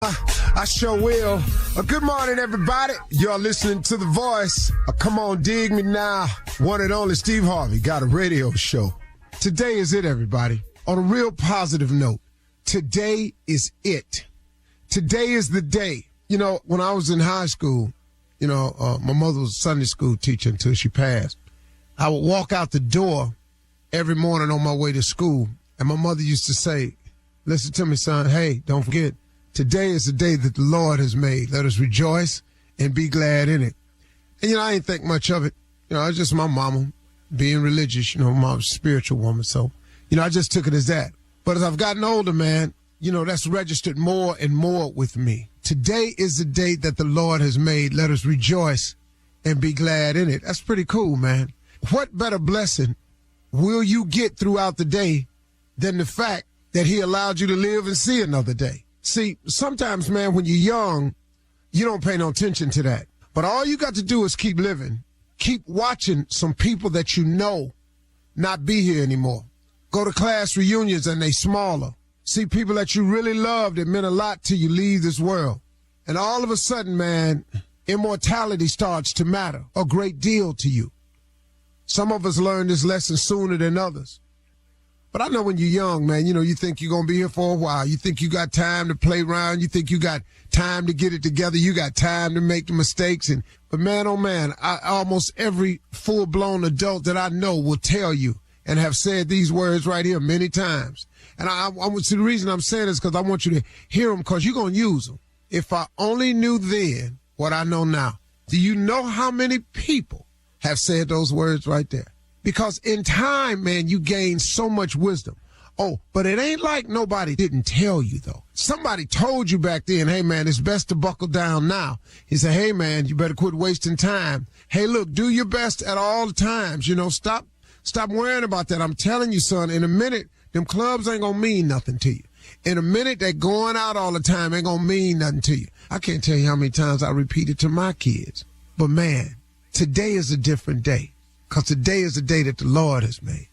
I sure will. Good morning, everybody. You're listening to The Voice. Come on, dig me now. One and only Steve Harvey got a radio show. Today is it, everybody. On a real positive note, today is it. Today is the day. You know, when I was in high school, my mother was a Sunday school teacher until she passed. I would walk out the door every morning on my way to school, and my mother used to say, listen to me, son, hey, don't forget, today is the day that the Lord has made. Let us rejoice and be glad in it. And, I ain't think much of it. It's just my mama being religious, my spiritual woman. So, I just took it as that. But as I've gotten older, man, that's registered more and more with me. Today is the day that the Lord has made. Let us rejoice and be glad in it. That's pretty cool, man. What better blessing will you get throughout the day than the fact that he allowed you to live and see another day? See, sometimes, man, when you're young, you don't pay no attention to that. But all you got to do is keep living. Keep watching some people that you know not be here anymore. Go to class reunions and they smaller. See people that you really loved that meant a lot to you leave this world. And all of a sudden, man, immortality starts to matter a great deal to you. Some of us learn this lesson sooner than others. But I know when you're young, man, you think you're going to be here for a while. You think you got time to play around. You think you got time to get it together. You got time to make the mistakes. But man, oh man, almost every full-blown adult that I know will tell you and have said these words right here many times. And the reason I'm saying this because I want you to hear them because you're going to use them. If I only knew then what I know now. Do you know how many people have said those words right there? Because in time, man, you gain so much wisdom. Oh, but it ain't like nobody didn't tell you, though. Somebody told you back then, hey, man, it's best to buckle down now. He said, hey, man, you better quit wasting time. Hey, look, do your best at all times. Stop worrying about that. I'm telling you, son, in a minute, them clubs ain't going to mean nothing to you. In a minute, that going out all the time ain't going to mean nothing to you. I can't tell you how many times I repeat it to my kids. But, man, today is a different day. Because today is the day that the Lord has made.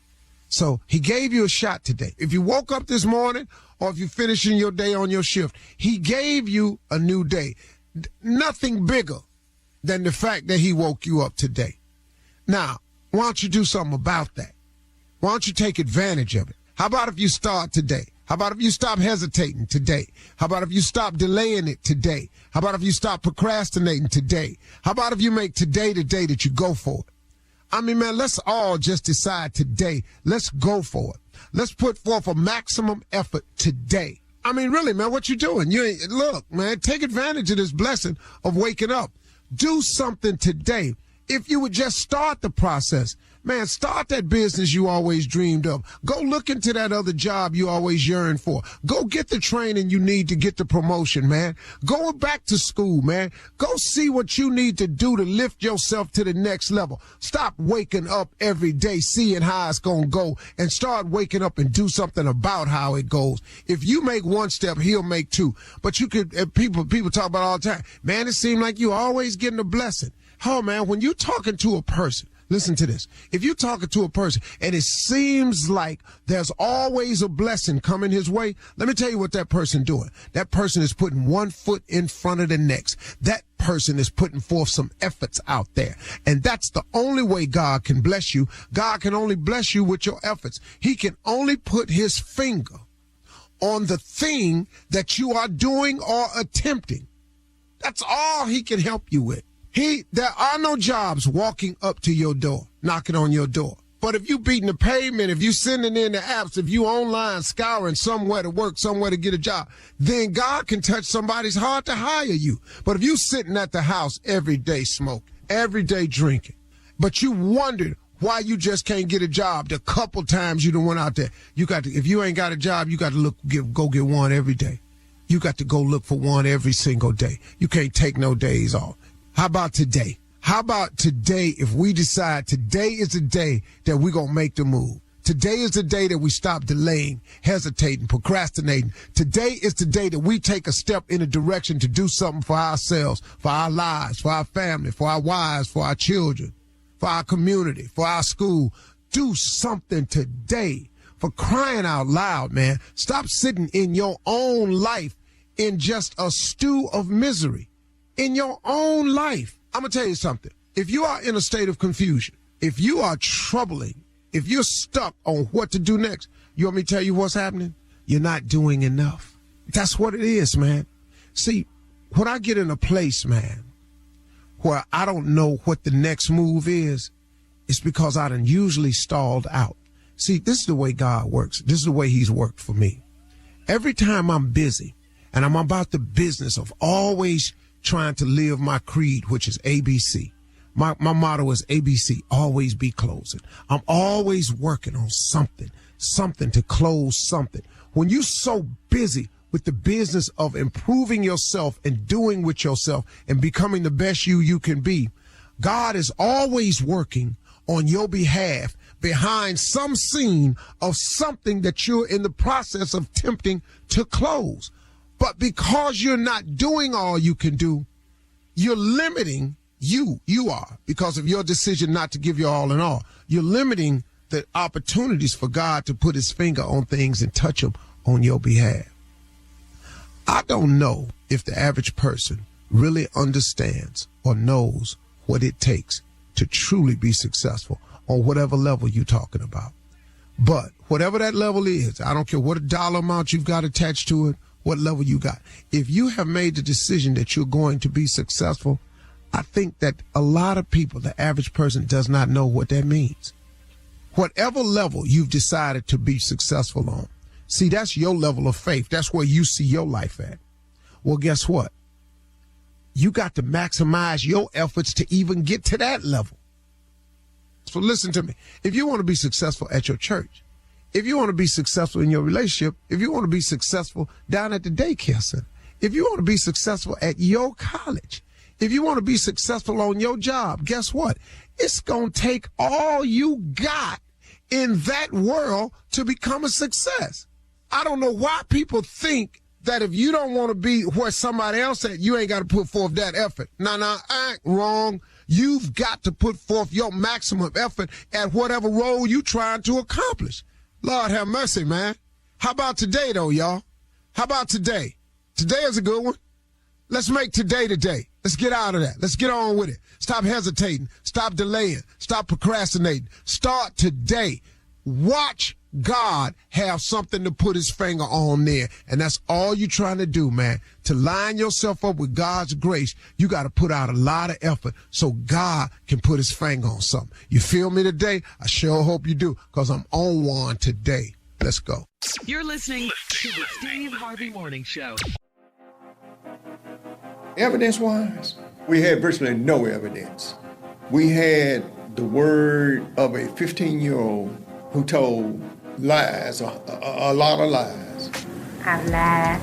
So he gave you a shot today. If you woke up this morning or if you're finishing your day on your shift, he gave you a new day. Nothing bigger than the fact that he woke you up today. Now, why don't you do something about that? Why don't you take advantage of it? How about if you start today? How about if you stop hesitating today? How about if you stop delaying it today? How about if you stop procrastinating today? How about if you make today the day that you go for it? I mean, man, let's all just decide today. Let's go for it. Let's put forth a maximum effort today. I mean, really, man, what you doing? Look, man, take advantage of this blessing of waking up. Do something today. If you would just start the process, man, start that business you always dreamed of. Go look into that other job you always yearned for. Go get the training you need to get the promotion, man. Go back to school, man. Go see what you need to do to lift yourself to the next level. Stop waking up every day seeing how it's going to go and start waking up and do something about how it goes. If you make one step, he'll make two. But you could, people talk about it all the time. Man, it seems like you always getting a blessing. Oh, man, when you're talking to a person, listen to this. If you're talking to a person and it seems like there's always a blessing coming his way, let me tell you what that person doing. That person is putting one foot in front of the next. That person is putting forth some efforts out there. And that's the only way God can bless you. God can only bless you with your efforts. He can only put his finger on the thing that you are doing or attempting. That's all he can help you with. There are no jobs walking up to your door, knocking on your door. But if you beating the pavement, if you sending in the apps, if you online scouring somewhere to work, somewhere to get a job, then God can touch somebody's heart to hire you. But if you sitting at the house every day smoking, every day drinking, but you wondered why you just can't get a job the couple times you done went out there, if you ain't got a job, you got to go get one every day. You got to go look for one every single day. You can't take no days off. How about today? How about today if we decide today is the day that we're going to make the move? Today is the day that we stop delaying, hesitating, procrastinating. Today is the day that we take a step in a direction to do something for ourselves, for our lives, for our family, for our wives, for our children, for our community, for our school. Do something today. For crying out loud, man. Stop sitting in your own life in just a stew of misery in your own life. I'm going to tell you something. If you are in a state of confusion, if you are troubling, if you're stuck on what to do next, you want me to tell you what's happening? You're not doing enough. That's what it is, man. See, when I get in a place, man, where I don't know what the next move is, it's because I done usually stalled out. See, this is the way God works. This is the way he's worked for me. Every time I'm busy and I'm about the business of always trying to live my creed, which is ABC. My motto is ABC, always be closing. I'm always working on something to close something. When you're so busy with the business of improving yourself and doing with yourself and becoming the best you can be, God is always working on your behalf behind some scene of something that you're in the process of attempting to close. But because you're not doing all you can do, you're limiting you are, because of your decision not to give your all in all. You're limiting the opportunities for God to put his finger on things and touch them on your behalf. I don't know if the average person really understands or knows what it takes to truly be successful on whatever level you're talking about. But whatever that level is, I don't care what dollar amount you've got attached to it, what level you got. If you have made the decision that you're going to be successful, I think that a lot of people, the average person, does not know what that means. Whatever level you've decided to be successful on, see, that's your level of faith. That's where you see your life at. Well, guess what? You got to maximize your efforts to even get to that level. So listen to me. If you want to be successful at your church, if you want to be successful in your relationship, if you want to be successful down at the daycare center, if you want to be successful at your college, if you want to be successful on your job, guess what? It's going to take all you got in that world to become a success. I don't know why people think that if you don't want to be where somebody else at, you ain't got to put forth that effort. No, I ain't wrong. You've got to put forth your maximum effort at whatever role you're trying to accomplish. Lord have mercy, man. How about today, though, y'all? How about today? Today is a good one. Let's make today the day. Let's get out of that. Let's get on with it. Stop hesitating. Stop delaying. Stop procrastinating. Start today. Watch God have something to put his finger on there. And that's all you're trying to do, man. To line yourself up with God's grace, you got to put out a lot of effort so God can put his finger on something. You feel me today? I sure hope you do, because I'm on one today. Let's go. You're listening to the Steve Harvey Morning Show. Evidence-wise, we had virtually no evidence. We had the word of a 15-year-old who told lies, a lot of lies. I've lied.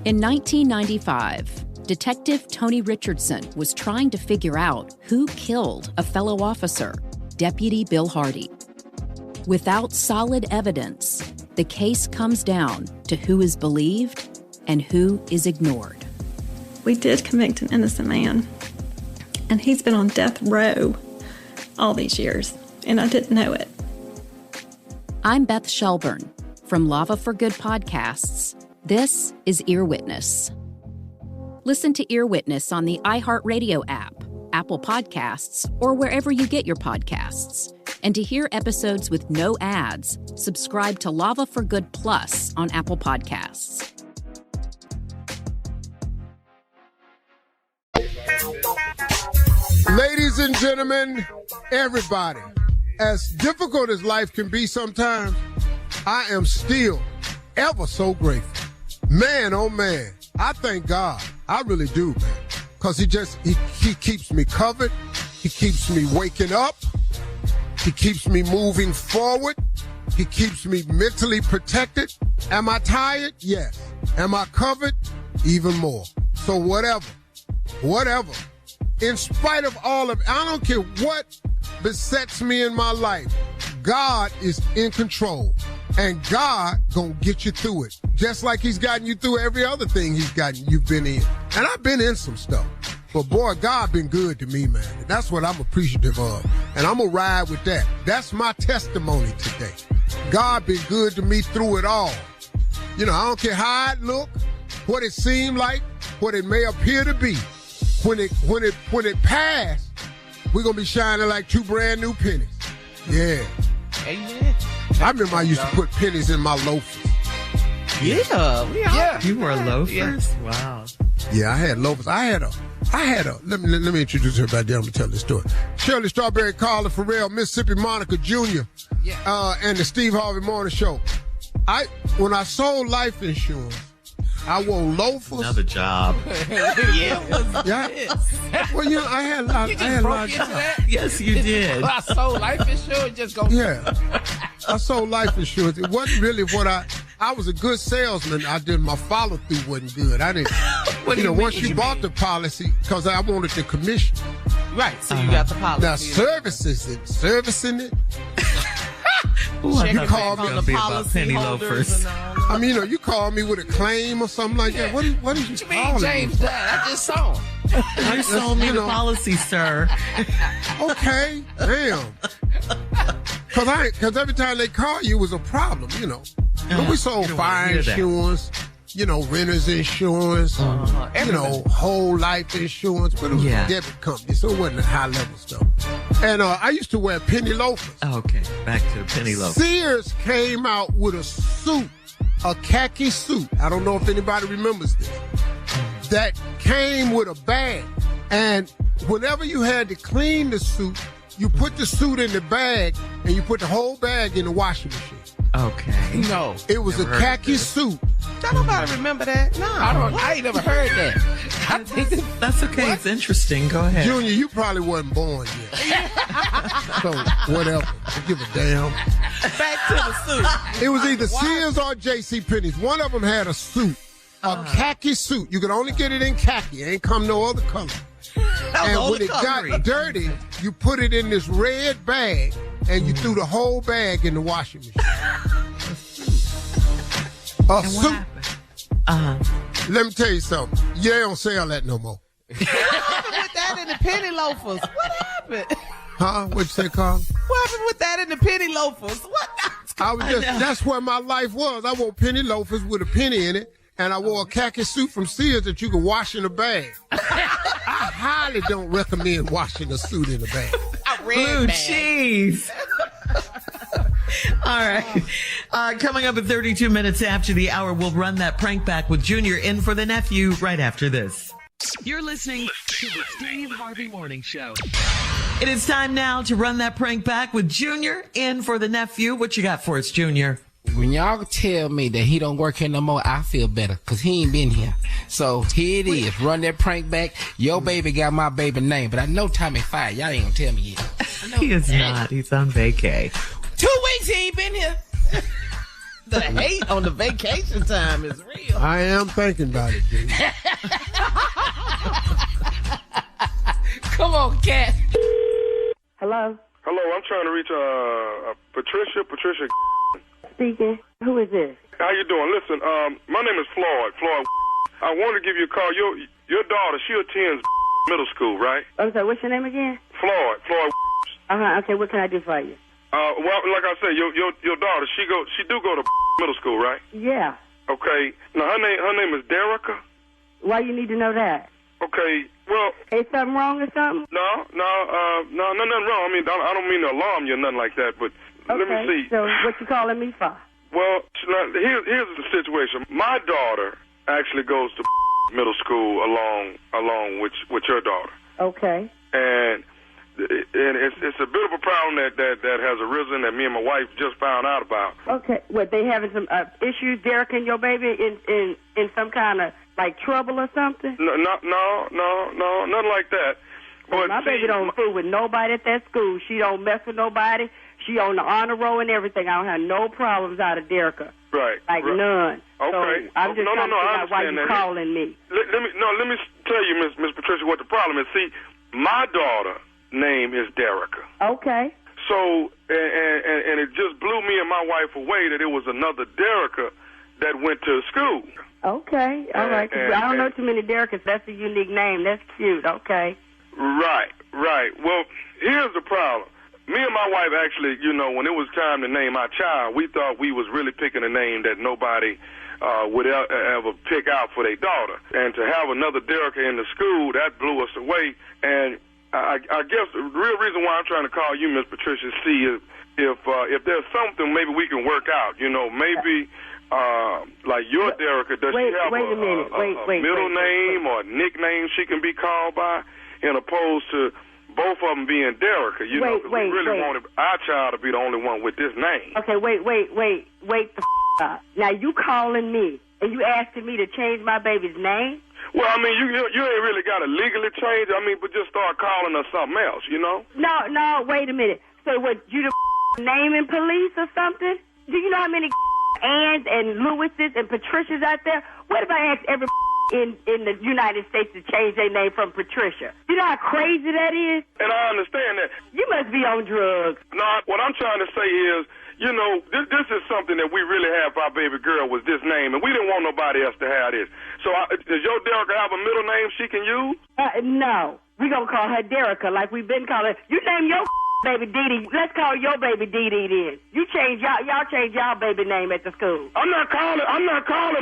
In 1995, Detective Tony Richardson was trying to figure out who killed a fellow officer, Deputy Bill Hardy. Without solid evidence, the case comes down to who is believed and who is ignored. We did convict an innocent man, and he's been on death row all these years, and I didn't know it. I'm Beth Shelburne from Lava for Good Podcasts. This is Ear Witness. Listen to Ear Witness on the iHeartRadio app, Apple Podcasts, or wherever you get your podcasts. And to hear episodes with no ads, subscribe to Lava for Good Plus on Apple Podcasts. Ladies and gentlemen, everybody, as difficult as life can be sometimes, I am still ever so grateful. Man, oh man, I thank God. I really do, man. Because he keeps me covered. He keeps me waking up. He keeps me moving forward. He keeps me mentally protected. Am I tired? Yes. Am I covered? Even more. So whatever. In spite of all of it, I don't care what besets me in my life, God is in control. And God gonna get you through it. Just like he's gotten you through every other thing you've been in. And I've been in some stuff. But boy, God been good to me, man. And that's what I'm appreciative of. And I'm gonna ride with that. That's my testimony today. God been good to me through it all. You know, I don't care how it look, what it seemed like, what it may appear to be. When it passed, we're gonna be shining like two brand new pennies. Yeah. Amen. I remember I used to put pennies in my loafers. Yeah. You wore loafers? Yeah. Wow. Yeah, I had loafers. I had a. Let me introduce everybody. I'm gonna tell this story. Shirley Strawberry, Carla Farrell, Mississippi Monica Jr. And the Steve Harvey Morning Show. When I sold life insurance, I wore loafers. Another job. Yeah. Well, you know, I had a lot. You just broke into that? Yes, you did. I sold life insurance. Just go. Yeah, I sold life insurance. It wasn't really what I was a good salesman. My follow through wasn't good. I didn't. Once you bought the policy, because I wanted the commission. Right. So you got the policy. Now servicing it. Ooh, You call me gonna be about penny loafers. I mean, you call me with a claim or something like that. What did you mean, calling James me? died. I just saw him. You sold me the policy, sir. Okay, damn. Because every time they call you, it was a problem, you know. But we sold fire insurance, renter's insurance, whole life insurance, but it was a debit company, so it wasn't high level stuff. And I used to wear penny loafers. Okay, back to the penny loafers. Sears came out with a suit, a khaki suit. I don't know if anybody remembers this. That came with a bag. And whenever you had to clean the suit, you put the suit in the bag and you put the whole bag in the washing machine. Okay. No. It was a khaki suit. Don't nobody remember that? No. I ain't never heard that. I think that's okay. What? It's interesting. Go ahead. Junior, you probably wasn't born yet. So, whatever. I give a damn. Back to the suit. It was either Sears or J.C. Penney's. One of them had a suit. A khaki suit. You could only get it in khaki. It ain't come no other color. And when it got dirty, you put it in this red bag and you threw the whole bag in the washing machine. A suit. Let me tell you something. You don't sell that no more. What happened with that in the penny loafers? What happened? Huh? What'd you say, Carl? What happened with that in the penny loafers? What? That's where my life was. I wore penny loafers with a penny in it. And I wore a khaki suit from Sears that you could wash in a bag. I highly don't recommend washing a suit in a bag. Blue cheese. All right. Coming up at 32 minutes after the hour, we'll run that prank back with Junior in for the nephew right after this. You're listening to the Steve Harvey Morning Show. It is time now to run that prank back with Junior in for the nephew. What you got for us, Junior? When y'all tell me that he don't work here no more, I feel better because he ain't been here. So here it is. Run that prank back. Your baby got my baby name, but I know Tommy fired. Y'all ain't gonna tell me yet. He is not. He's on vacay. 2 weeks he ain't been here. The hate on the vacation time is real. I am thinking about it, dude. Come on, Cat. Hello? Hello, I'm trying to reach Patricia. Speaking. Who is this? How you doing? Listen, my name is Floyd. I want to give you a call. Your daughter, she attends middle school, right? I'm sorry, what's your name again? Floyd. Okay, what can I do for you? Well, like I said, your daughter, she do go to middle school, right? Yeah. Okay. Now her name is Derica. Why you need to know that? Okay. Well, is something wrong or something? No, nothing wrong. I mean, I don't mean to alarm you or nothing like that, but let me see. So what you calling me for? Well, here's the situation. My daughter actually goes to middle school along with your daughter. Okay. And it's a bit of a problem that has arisen that me and my wife just found out about. Okay. What, they having some issues, Derek and your baby, in some kind of like trouble or something? No, nothing like that. But my baby don't fool with nobody at that school. She don't mess with nobody. She on the honor roll and everything. I don't have no problems out of Derica. Right. Like none. Okay. So I'm just trying to figure out why you calling me. Let me tell you, Miss Patricia, what the problem is. See, my daughter name is Derica. Okay. So and it just blew me and my wife away that it was another Derica that went to school. Okay. All right. I don't know too many Dericas. That's a unique name. That's cute. Okay. Right. Well, here's the problem. Me and my wife actually, when it was time to name our child, we thought we was really picking a name that nobody would ever pick out for their daughter. And to have another Derica in the school, that blew us away. And I guess the real reason why I'm trying to call you, Miss Patricia, see if there's something maybe we can work out. You know, maybe like your Derica, does she have a middle name or nickname she can be called by, in opposed to both of them being Derica? You know, because we really wanted our child to be the only one with this name. Okay, wait the up. Now you calling me and you asking me to change my baby's name? Well, I mean, you ain't really got to legally change it. I mean, but just start calling her something else, you know? No, wait a minute. So what, you the naming police or something? Do you know how many Anns and Lewises and Patricias out there? What if I asked every in the United States to change their name from Patricia? You know how crazy that is? And I understand that. You must be on drugs. No, what I'm trying to say is, you know, this is something that we really have for our baby girl was this name, and we didn't want nobody else to have this. So does your Derica have a middle name she can use? No. We're going to call her Derica like we've been calling her. You name your baby Dee Dee. Let's call your baby Dee Dee then. You change y'all change y'all baby name at the school. I'm not calling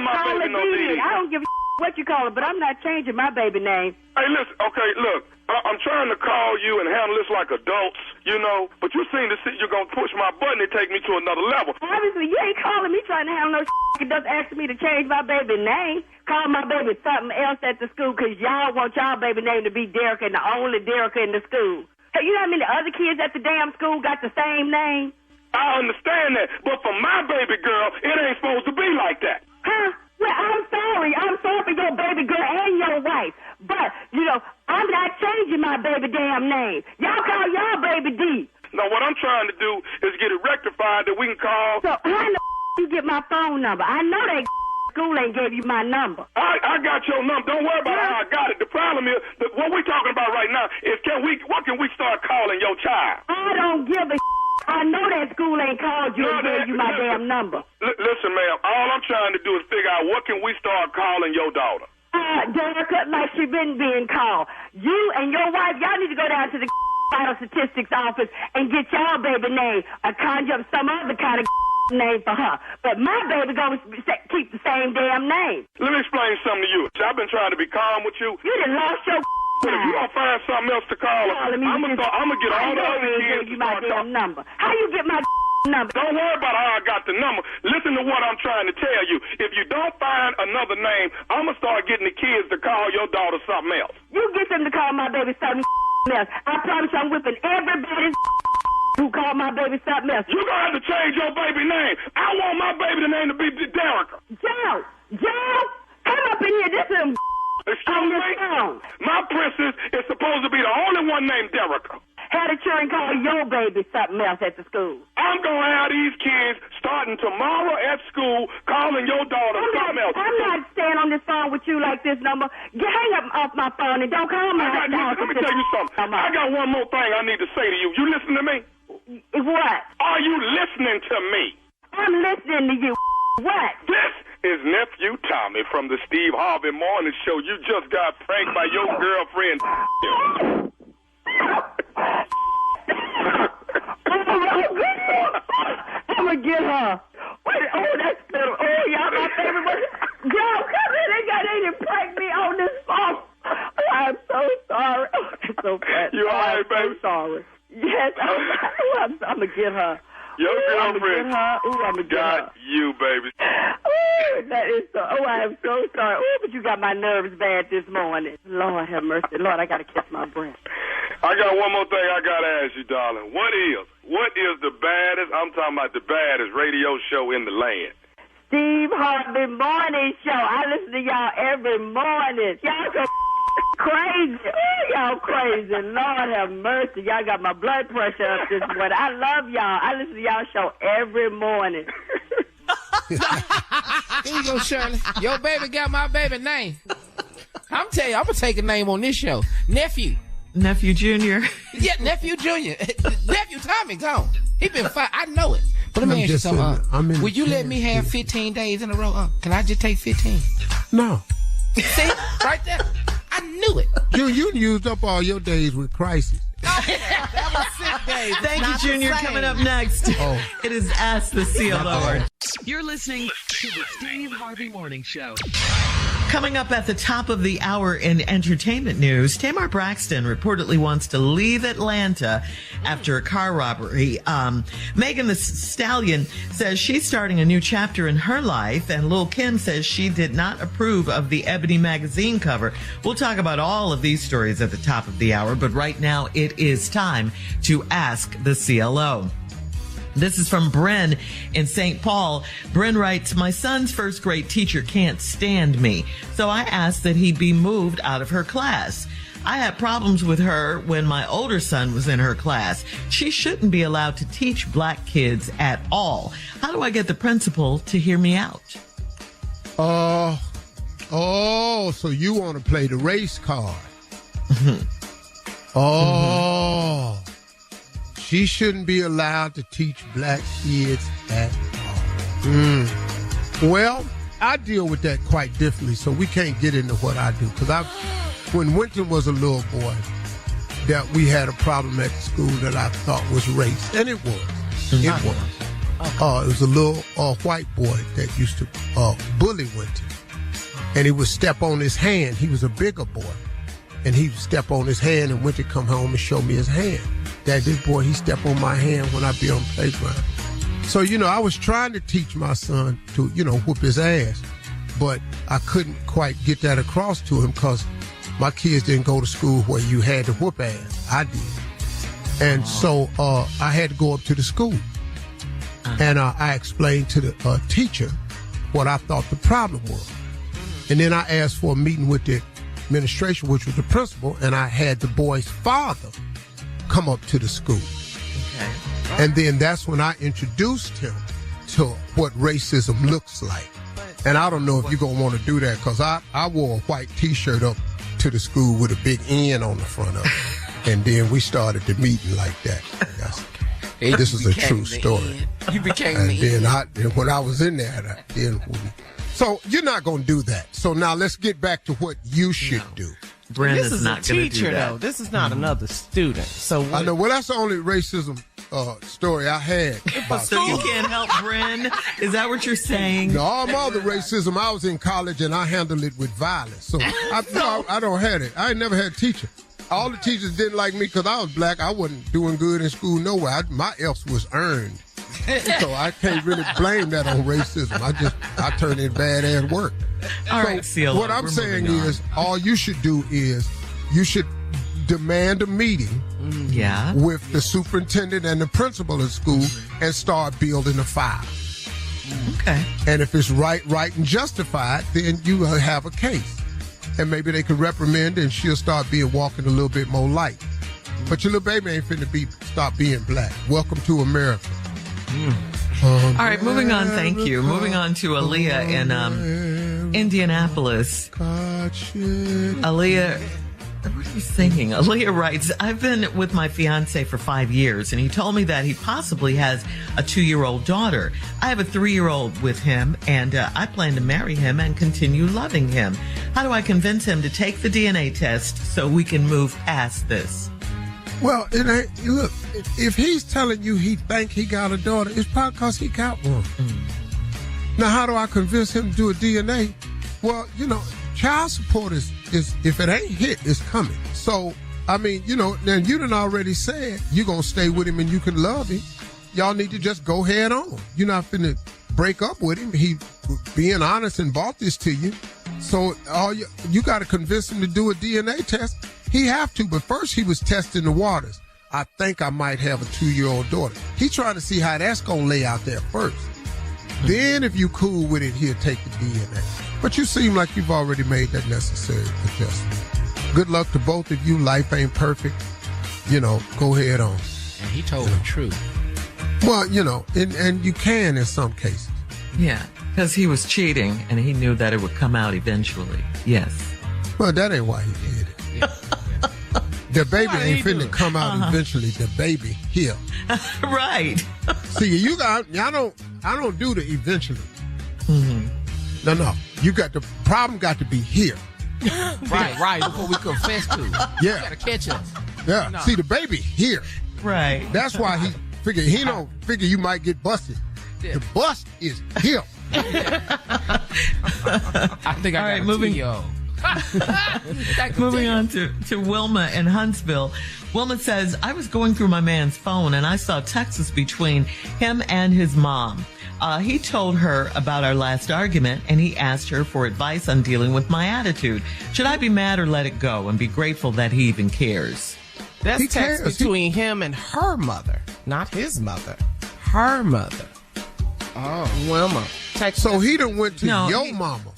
my baby no Dee Dee. I don't give a what you call it, but I'm not changing my baby name. Hey, listen, okay, look. I'm trying to call you and handle this like adults, you know, but you seem to see you're going to push my button and take me to another level. Obviously, you ain't calling me trying to handle no shit. Just asking me to change my baby name. Call my baby something else at the school because y'all want y'all baby name to be Derica and the only Derica in the school. Hey, you know how many other kids at the damn school got the same name? I understand that, but for my baby girl, it ain't supposed to be like that. Huh? Well, I'm sorry. I'm sorry for your baby girl and your wife. But, you know, I'm not changing my baby damn name. Y'all call y'all baby D. No, what I'm trying to do is get it rectified that we can call. So, how in the you get my phone number? I know that school ain't gave you my number. I got your number. Don't worry about how I got it. The problem is, what we're talking about right now is what can we start calling your child? I don't give a I know that school ain't called you and gave you my damn number. Listen, ma'am, all I'm trying to do is figure out what can we start calling your daughter. Derica, like she been being called. You and your wife, y'all need to go down to the vital statistics office and get y'all baby name or conjure up some other kind of name for her. But my baby gonna keep the same damn name. Let me explain something to you. I've been trying to be calm with you. You done lost your If you don't find something else to call her, I'm gonna get all the other kids to start talking. Number. How you get my number? Don't worry about how I got the number. Listen to what I'm trying to tell you. If you don't find another name, I'm gonna start getting the kids to call your daughter something else. You get them to call my baby something else. I promise you I'm whipping everybody who call my baby something else. You're gonna have to change your baby name. I want my baby name to be Derica. Joe, come up in here. This is excuse me? My princess is supposed to be the only one named Derica. Had a children call your baby something else at the school. I'm going to have these kids starting tomorrow at school calling your daughter something else. I'm not staying on this phone with you like this number. Hang up off my phone and don't call me. Let me tell you something. I got one more thing I need to say to you. You listen to me? What? Are you listening to me? I'm listening to you. What? This is Nephew Tommy from the Steve Harvey Morning Show. You just got pranked by your girlfriend. I'm gonna get her. Wait, that's better. Y'all my favorite one. Joe, come in. They didn't prank me on this phone. I'm so sorry. That's so bad. You all right, baby? So sorry. Yes, I'm gonna get her. Your girlfriend I'm gonna get her. You, baby. That is so. I am so sorry. But you got my nerves bad this morning. Lord have mercy. Lord, I gotta kiss my breath. I got one more thing I gotta ask you, darling. What is the baddest? I'm talking about the baddest radio show in the land. Steve Harvey Morning Show. I listen to y'all every morning. Y'all so crazy. Y'all crazy. Lord have mercy. Y'all got my blood pressure up this morning. I love y'all. I listen to y'all show every morning. There you go, Shirley. Your baby got my baby name. I'm telling you, I'm going to take a name on this show. Nephew Junior. Yeah, Nephew Junior. Nephew Tommy gone. He been fine. I know it. But let me ask you something. Would you let me have 15 days in a row? Can I just take 15? No. See? Right there. I knew it. You used up all your days with crisis. That was sick days. Thank you, Junior. Coming up next, it is Ask the Seal Lord. You're listening to the Steve Harvey Morning Show. Coming up at the top of the hour in entertainment news, Tamar Braxton reportedly wants to leave Atlanta after a car robbery. Megan Thee Stallion says she's starting a new chapter in her life, and Lil' Kim says she did not approve of the Ebony magazine cover. We'll talk about all of these stories at the top of the hour, but right now it is time to ask the CLO. This is from Bryn in St. Paul. Bryn writes, my son's first grade teacher can't stand me, so I asked that he be moved out of her class. I had problems with her when my older son was in her class. She shouldn't be allowed to teach black kids at all. How do I get the principal to hear me out? So you want to play the race card. She shouldn't be allowed to teach black kids at all. Well, I deal with that quite differently, so we can't get into what I do. Because when Winton was a little boy, that we had a problem at school that I thought was race. And it was. It was a little white boy that used to bully Winton. And he would step on his hand. He was a bigger boy. And he would step on his hand, and Winton come home and show me his hand. That this boy, he stepped on my hand when I be on the playground. So, I was trying to teach my son to, whoop his ass. But I couldn't quite get that across to him because my kids didn't go to school where you had to whoop ass. I did. And so I had to go up to the school. And I explained to the teacher what I thought the problem was. And then I asked for a meeting with the administration, which was the principal, and I had the boy's father come up to the school. Okay. And then that's when I introduced him to what racism looks like. And I don't know if you're going to want to do that because I wore a white T-shirt up to the school with a big N on the front of it. And then we started the meeting like that. This is a true story. You became and then when I was in there, so you're not going to do that. So now let's get back to what you should do. Brent this is not a teacher, though. This is not another student. So I know. Well, that's the only racism story I had. So you can't help Bryn? Is that what you're saying? No, all my other racism, I was in college and I handled it with violence. So I don't have it. I ain't never had a teacher. All the teachers didn't like me because I was black. I wasn't doing good in school nowhere. My F's was earned. So I can't really blame that on racism. I turned in bad-ass work. All right, CLO, what I'm saying is, all you should do is you should demand a meeting with the superintendent and the principal of the school and start building a file. Okay. And if it's right and justified, then you have a case. And maybe they could reprimand and she'll start walking a little bit more light. But your little baby ain't finna stop being black. Welcome to America. All right, moving on. Thank you. Moving on to Aaliyah in Indianapolis. Aaliyah, what are you singing? Aaliyah writes, I've been with my fiance for 5 years, and he told me that he possibly has a 2-year-old daughter. I have a 3-year-old with him, and I plan to marry him and continue loving him. How do I convince him to take the DNA test so we can move past this? Well, look, if he's telling you he think he got a daughter, it's probably because he got one. Now, how do I convince him to do a DNA? Well, child support is if it ain't hit, it's coming. So, I mean, now you done already said you're going to stay with him and you can love him. Y'all need to just go head on. You're not finna break up with him. He being honest and bought this to you. So you got to convince him to do a DNA test. He have to, but first he was testing the waters. I think I might have a 2-year-old daughter. He trying to see how that's going to lay out there first. Then if you cool with it, he'll take the DNA. But you seem like you've already made that necessary adjustment. Good luck to both of you. Life ain't perfect. Go ahead on. And he told the truth. Well, and you can in some cases. Yeah, because he was cheating and he knew that it would come out eventually. Yes. Well, that ain't why he did it. Yeah. The baby ain't finna come out eventually. The baby here. Right. See, I don't do the eventually. No. You got the problem got to be here. Right. Before we confess to. Yeah. You gotta catch us. Yeah. No. See, the baby here. Right. That's why he don't figure you might get busted. Yeah. The bust is here. I think I got right, a moving- 2-year-old. Moving on to Wilma in Huntsville. Wilma says, I was going through my man's phone and I saw texts between him and his mom. He told her about our last argument and he asked her for advice on dealing with my attitude. Should I be mad or let it go and be grateful that he even cares? That's He text cares. between him and her mother, not his mother. Her mother. Oh. Wilma. Text So he done went to No, your he- mama.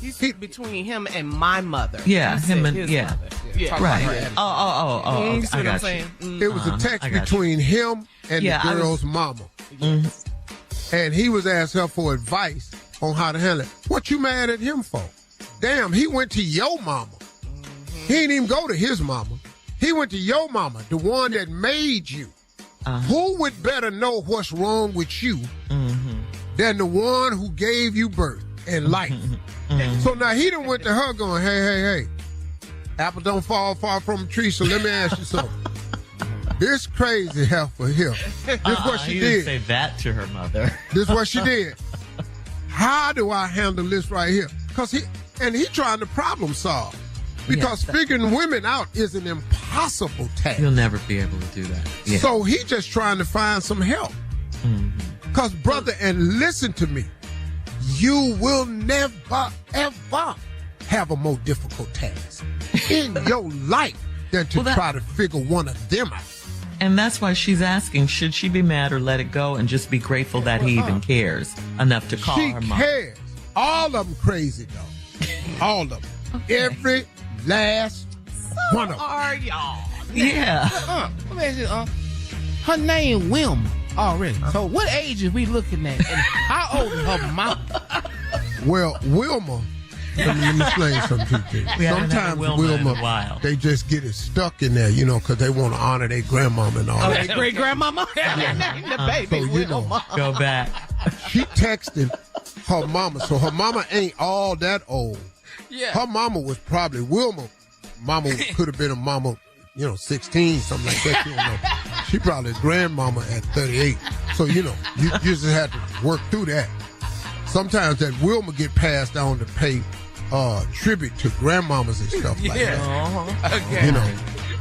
He's between him and my mother. Yeah, He him said and- his yeah. mother. Yeah. Talk about Right. her attitude. Oh, You okay, see I what I'm got you. saying? It was a text I got you. between him and Yeah, the I was- girl's mama. And he was asking her for advice on how to handle it. What you mad at him for? Damn, he went to your mama. He didn't even go to his mama. He went to your mama, the one that made you. Who would better know what's wrong with you than the one who gave you birth and life? So now he done went to her going, hey, apple don't fall far from a tree, so let me ask you something. This crazy heifer here, this what she he did. didn't say that to her mother. This what she did. How do I handle this right here? Because he trying to problem solve. Because figuring women out is an impossible task. You'll never be able to do that. Yeah. So he just trying to find some help. Because, brother, and listen to me, you will never, ever have a more difficult task in your life than to try to figure one of them out. And that's why she's asking, should she be mad or let it go and just be grateful that he even cares enough to call her mom? She cares. All of them crazy, though. All of them. Okay. Every last one of them. Are y'all? Yeah. Let me ask you, her name Wilma already. So what age is we looking at? And how old is her mom? Well, Wilma, let me explain something to you. We haven't had Sometimes Wilma in a while. they just get it stuck in there, because they want to honor their grandmama and all that. Okay, great grandmama. The baby. So, Wilma. Go back. She texted her mama, so her mama ain't all that old. Yeah. Her mama was probably Wilma. Mama could have been a mama, 16, something like that. You don't know. She probably a grandmama at 38. So, you just had to work through that. Sometimes that Wilma get passed on to pay tribute to grandmamas and stuff like that. Okay.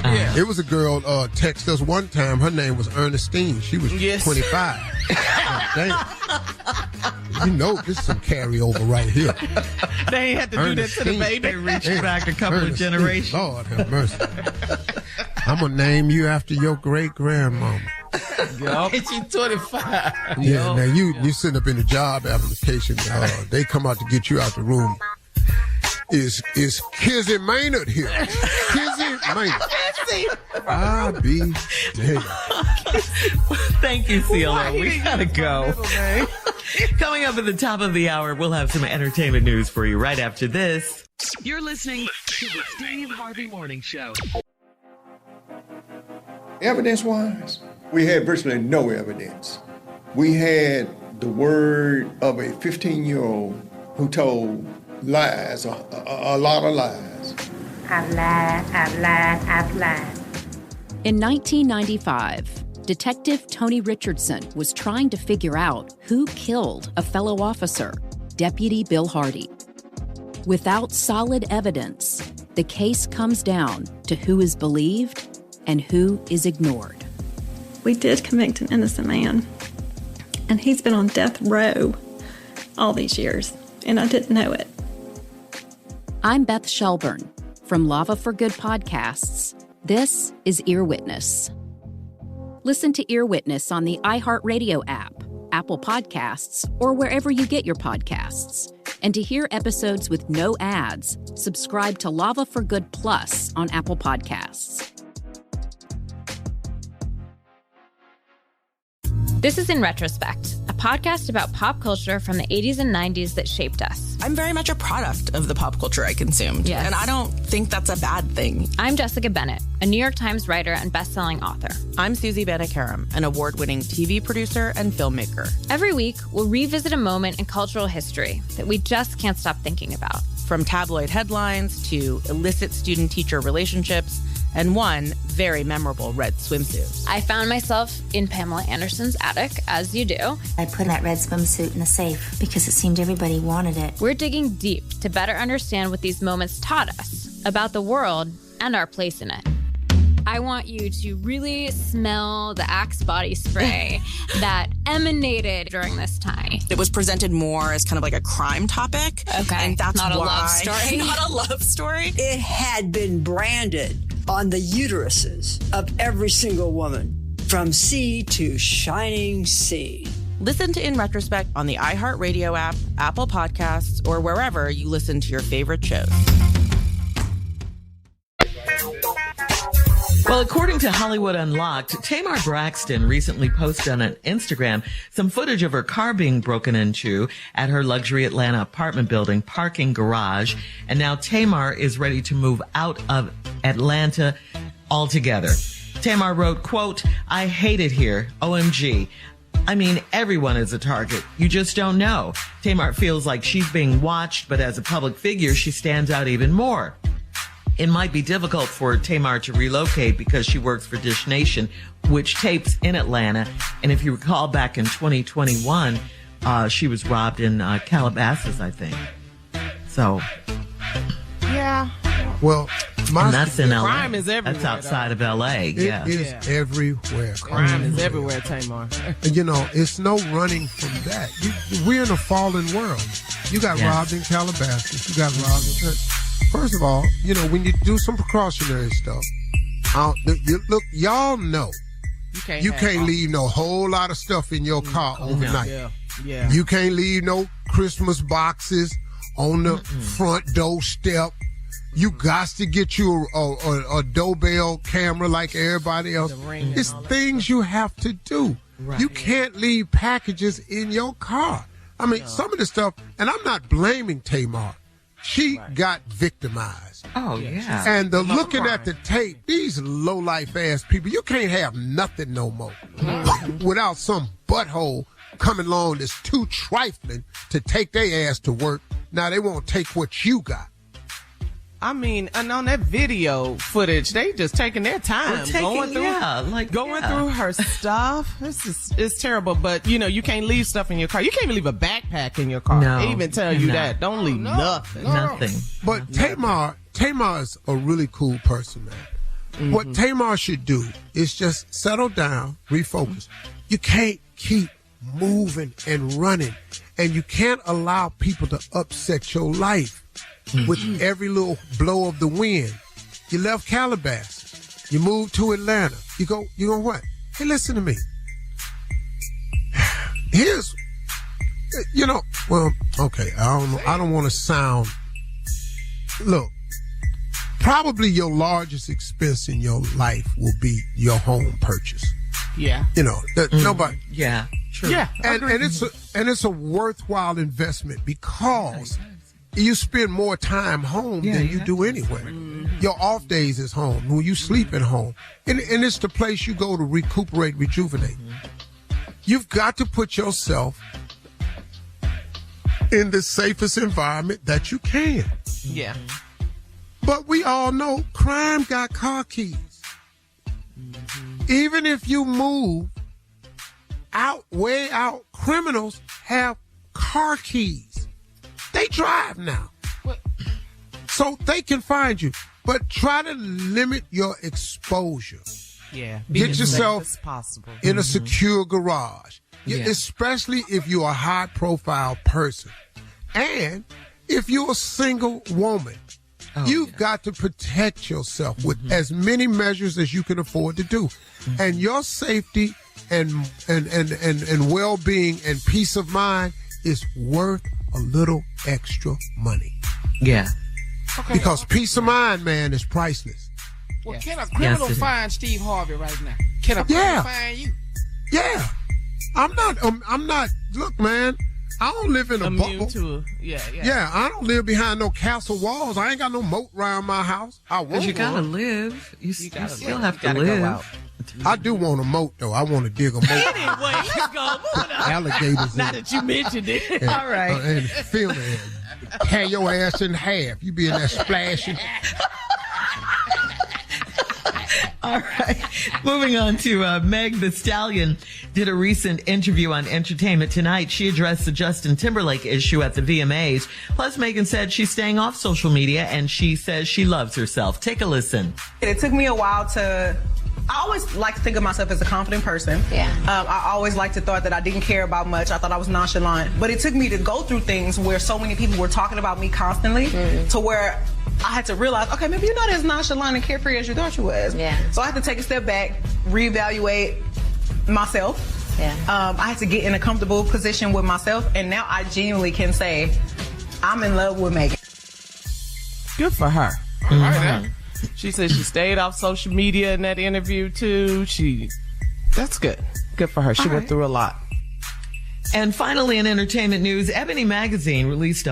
Yeah. It was a girl text us one time. Her name was Ernestine. She was 25. Damn. This is some carryover right here. They ain't had to do that to the baby. They reached back a couple of generations. Lord have mercy. I'm going to name you after your great-grandmama. And she's 25. Yeah, now you sitting up in the job application. They come out to get you out the room. Is Kizzy Maynard here? Kizzy Maynard. I'll be damned. Thank you, CeeLo. We gotta go. Coming up at the top of the hour, we'll have some entertainment news for you right after this. You're listening to the Steve Harvey Morning Show. Evidence-wise, we had virtually no evidence. We had the word of a 15-year-old who told lies, a lot of lies. I've lied. In 1995, Detective Tony Richardson was trying to figure out who killed a fellow officer, Deputy Bill Hardy. Without solid evidence, the case comes down to who is believed and who is ignored. We did convict an innocent man, and he's been on death row all these years, and I didn't know it. I'm Beth Shelburne from Lava for Good Podcasts. This is Ear Witness. Listen to Ear Witness on the iHeartRadio app, Apple Podcasts, or wherever you get your podcasts. And to hear episodes with no ads, subscribe to Lava for Good Plus on Apple Podcasts. This is In Retrospect, a podcast about pop culture from the 80s and 90s that shaped us. I'm very much a product of the pop culture I consumed. Yes. And I don't think that's a bad thing. I'm Jessica Bennett, a New York Times writer and best-selling author. I'm Susie Banikarim, an award-winning TV producer and filmmaker. Every week, we'll revisit a moment in cultural history that we just can't stop thinking about. From tabloid headlines to illicit student-teacher relationships and one very memorable red swimsuit. I found myself in Pamela Anderson's attic, as you do. I put that red swimsuit in the safe because it seemed everybody wanted it. We're digging deep to better understand what these moments taught us about the world and our place in it. I want you to really smell the Axe body spray that emanated during this time. It was presented more as kind of like a crime topic. Okay, and that's not a why, love story. Not a love story. It had been branded on the uteruses of every single woman, from sea to shining sea. Listen to In Retrospect on the iHeartRadio app, Apple Podcasts, or wherever you listen to your favorite shows. Well, according to Hollywood Unlocked, Tamar Braxton recently posted on Instagram some footage of her car being broken into at her luxury Atlanta apartment building parking garage. And now Tamar is ready to move out of Atlanta altogether. Tamar wrote, quote, "I hate it here. OMG. I mean, everyone is a target. You just don't know." Tamar feels like she's being watched, but as a public figure, she stands out even more. It might be difficult for Tamar to relocate because she works for Dish Nation, which tapes in Atlanta. And if you recall, back in 2021, she was robbed in Calabasas, I think. So, yeah. Well, and that's in LA. Crime is everywhere. That's outside of LA. It is everywhere. Crime is everywhere, Tamar. You know, it's no running from that. We're in a fallen world. You got robbed in Calabasas. You got robbed in... First of all, you know, we need to do some precautionary stuff. Look, y'all know you can't leave no whole lot of stuff in your car overnight. Yeah. You can't leave no Christmas boxes on the front doorstep. You got to get you a doorbell camera like everybody else. It's things you have to do. Right. You can't leave packages in your car. I mean, some of the stuff, and I'm not blaming Tamar. She got victimized. Oh, yeah. And looking at the tape, these low-life ass people, you can't have nothing no more without some butthole coming along that's too trifling to take their ass to work. Now they won't take what you got. I mean, and on that video footage, they just taking their time going through her stuff. It's terrible, but you know, you can't leave stuff in your car. You can't even leave a backpack in your car. No, they even tell you that. Don't leave nothing. Nothing. But Tamar is a really cool person, man. Mm-hmm. What Tamar should do is just settle down, refocus. You can't keep moving and running, and you can't allow people to upset your life. With every little blow of the wind. You left Calabasas. You moved to Atlanta. You go what? Hey, listen to me. Here's, okay, I don't want to sound, look, probably your largest expense in your life will be your home purchase. Yeah. You know, nobody. Yeah, true. Yeah. And it's a worthwhile investment because you spend more time home than you do anywhere. Mm-hmm. Your off days is home. When you sleep at home. And it's the place you go to recuperate, rejuvenate. Mm-hmm. You've got to put yourself in the safest environment that you can. Yeah. But we all know crime got car keys. Mm-hmm. Even if you move way out, criminals have car keys. They drive now. So they can find you. But try to limit your exposure. Yeah. Get yourself in a secure garage. Yeah. Especially if you're a high-profile person. And if you're a single woman, you've got to protect yourself with as many measures as you can afford to do. Mm-hmm. And your safety and well-being and peace of mind is worth a little extra money. Yeah. Okay, because peace of mind, man, is priceless. Well, can a criminal find Steve Harvey right now? Can a criminal find you? Yeah. I'm not, look, man, I don't live in a bubble. Yeah, I don't live behind no castle walls. I ain't got no moat around my house. Because you gotta live. You still have to live. I do want a moat, though. I want to dig a moat. Anyway, you go. Alligators. Now that you mentioned it. And, all right. And feel it. Tear your ass in half. You be in there splashing. All right. Moving on to Meg Thee Stallion did a recent interview on Entertainment Tonight. She addressed the Justin Timberlake issue at the VMAs. Plus, Megan said she's staying off social media and she says she loves herself. Take a listen. It took me a while to... I always like to think of myself as a confident person. Yeah. I always like to thought that I didn't care about much. I thought I was nonchalant. But it took me to go through things where so many people were talking about me constantly to where I had to realize, okay, maybe you're not as nonchalant and carefree as you thought you was. Yeah. So I had to take a step back, reevaluate myself. Yeah. I had to get in a comfortable position with myself, and now I genuinely can say I'm in love with Megan. Good for her. All right. She said she stayed off social media in that interview too. That's good. Good for her. She went through a lot. And finally, in entertainment news, Ebony Magazine released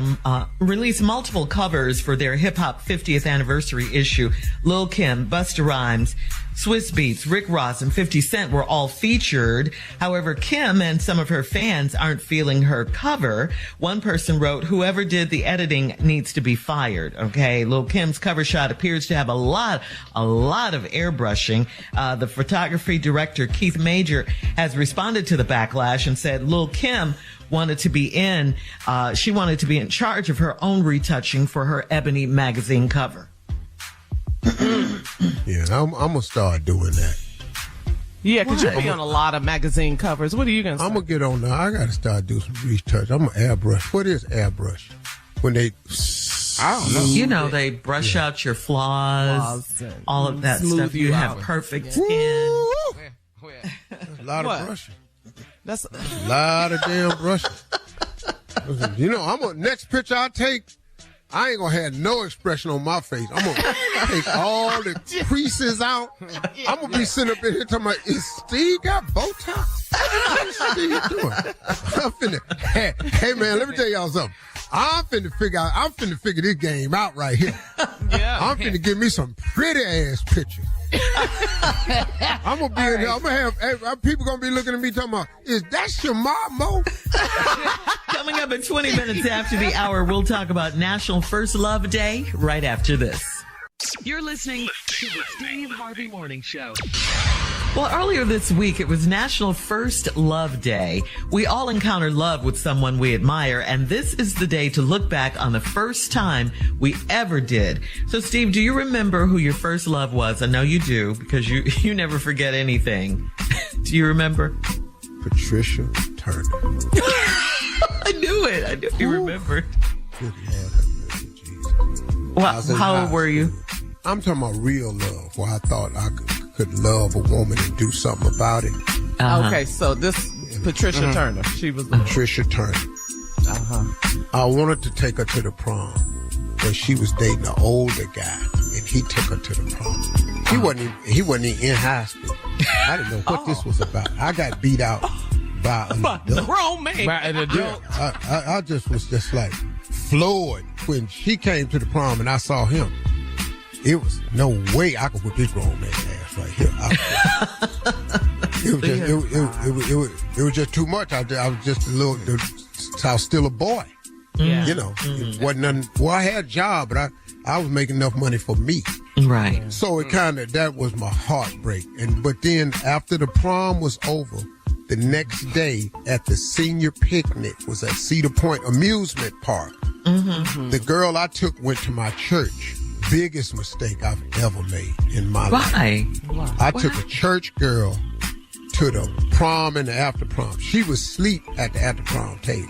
multiple covers for their hip hop 50th anniversary issue. Lil' Kim, Busta Rhymes, Swizz Beatz, Rick Ross, and 50 Cent were all featured. However, Kim and some of her fans aren't feeling her cover. One person wrote, "Whoever did the editing needs to be fired." Okay, Lil' Kim's cover shot appears to have a lot of airbrushing. The photography director, Keith Major, has responded to the backlash and said Lil' Kim wanted to be she wanted to be in charge of her own retouching for her Ebony Magazine cover. Yeah, I'm gonna start doing that. Yeah, because you'll be on a lot of magazine covers. What are you gonna say? I'm gonna get on there. I gotta start doing some retouch. I'm gonna airbrush. What is airbrush? When they, I don't know. You know, they brush out your flaws, all of that stuff. You have perfect skin. That's a lot of brushing. That's a lot of damn brushing. You know, next picture I take, I ain't gonna have no expression on my face. I'm gonna take all the creases out. I'm gonna be sitting up in here talking about, is Steve got Botox? What's Steve doing? I'm finna, hey man, let me tell y'all something. I'm finna figure this game out right here. Yeah. I'm finna give me some pretty ass pictures. I'm gonna be in here. I'm gonna have people gonna be looking at me talking about, is that your mom, Mo? Coming up in 20 minutes after the hour, we'll talk about National First Love Day right after this. You're listening to the Steve Harvey Morning Show. Well, earlier this week, it was National First Love Day. We all encounter love with someone we admire, and this is the day to look back on the first time we ever did. So, Steve, do you remember who your first love was? I know you do, because you never forget anything. Do you remember? Patricia Turner. I knew it. I knew you remembered. Good Lord have mercy, Jesus. How old were you? I'm talking about real love, where I thought I could love a woman and do something about it. Okay, so this Patricia Turner. She was Patricia Turner. I wanted to take her to the prom, but she was dating an older guy, and he took her to the prom. He wasn't even in high school. I didn't know what this was about. I got beat out by an adult. Grown man. By an adult. I just was just like floored when she came to the prom and I saw him. It was no way I could whip this grown man ass right here. It was just too much. I was just a little. I was still a boy. Yeah. You know, it wasn't nothing. Well, I had a job, but I was making enough money for me. Right. So it that was my heartbreak. But then after the prom was over, the next day at the senior picnic was at Cedar Point Amusement Park. Mm-hmm. The girl I took went to my church. Biggest mistake I've ever made in my life. Why? I took a church girl to the prom and the after prom. She was asleep at the after prom table.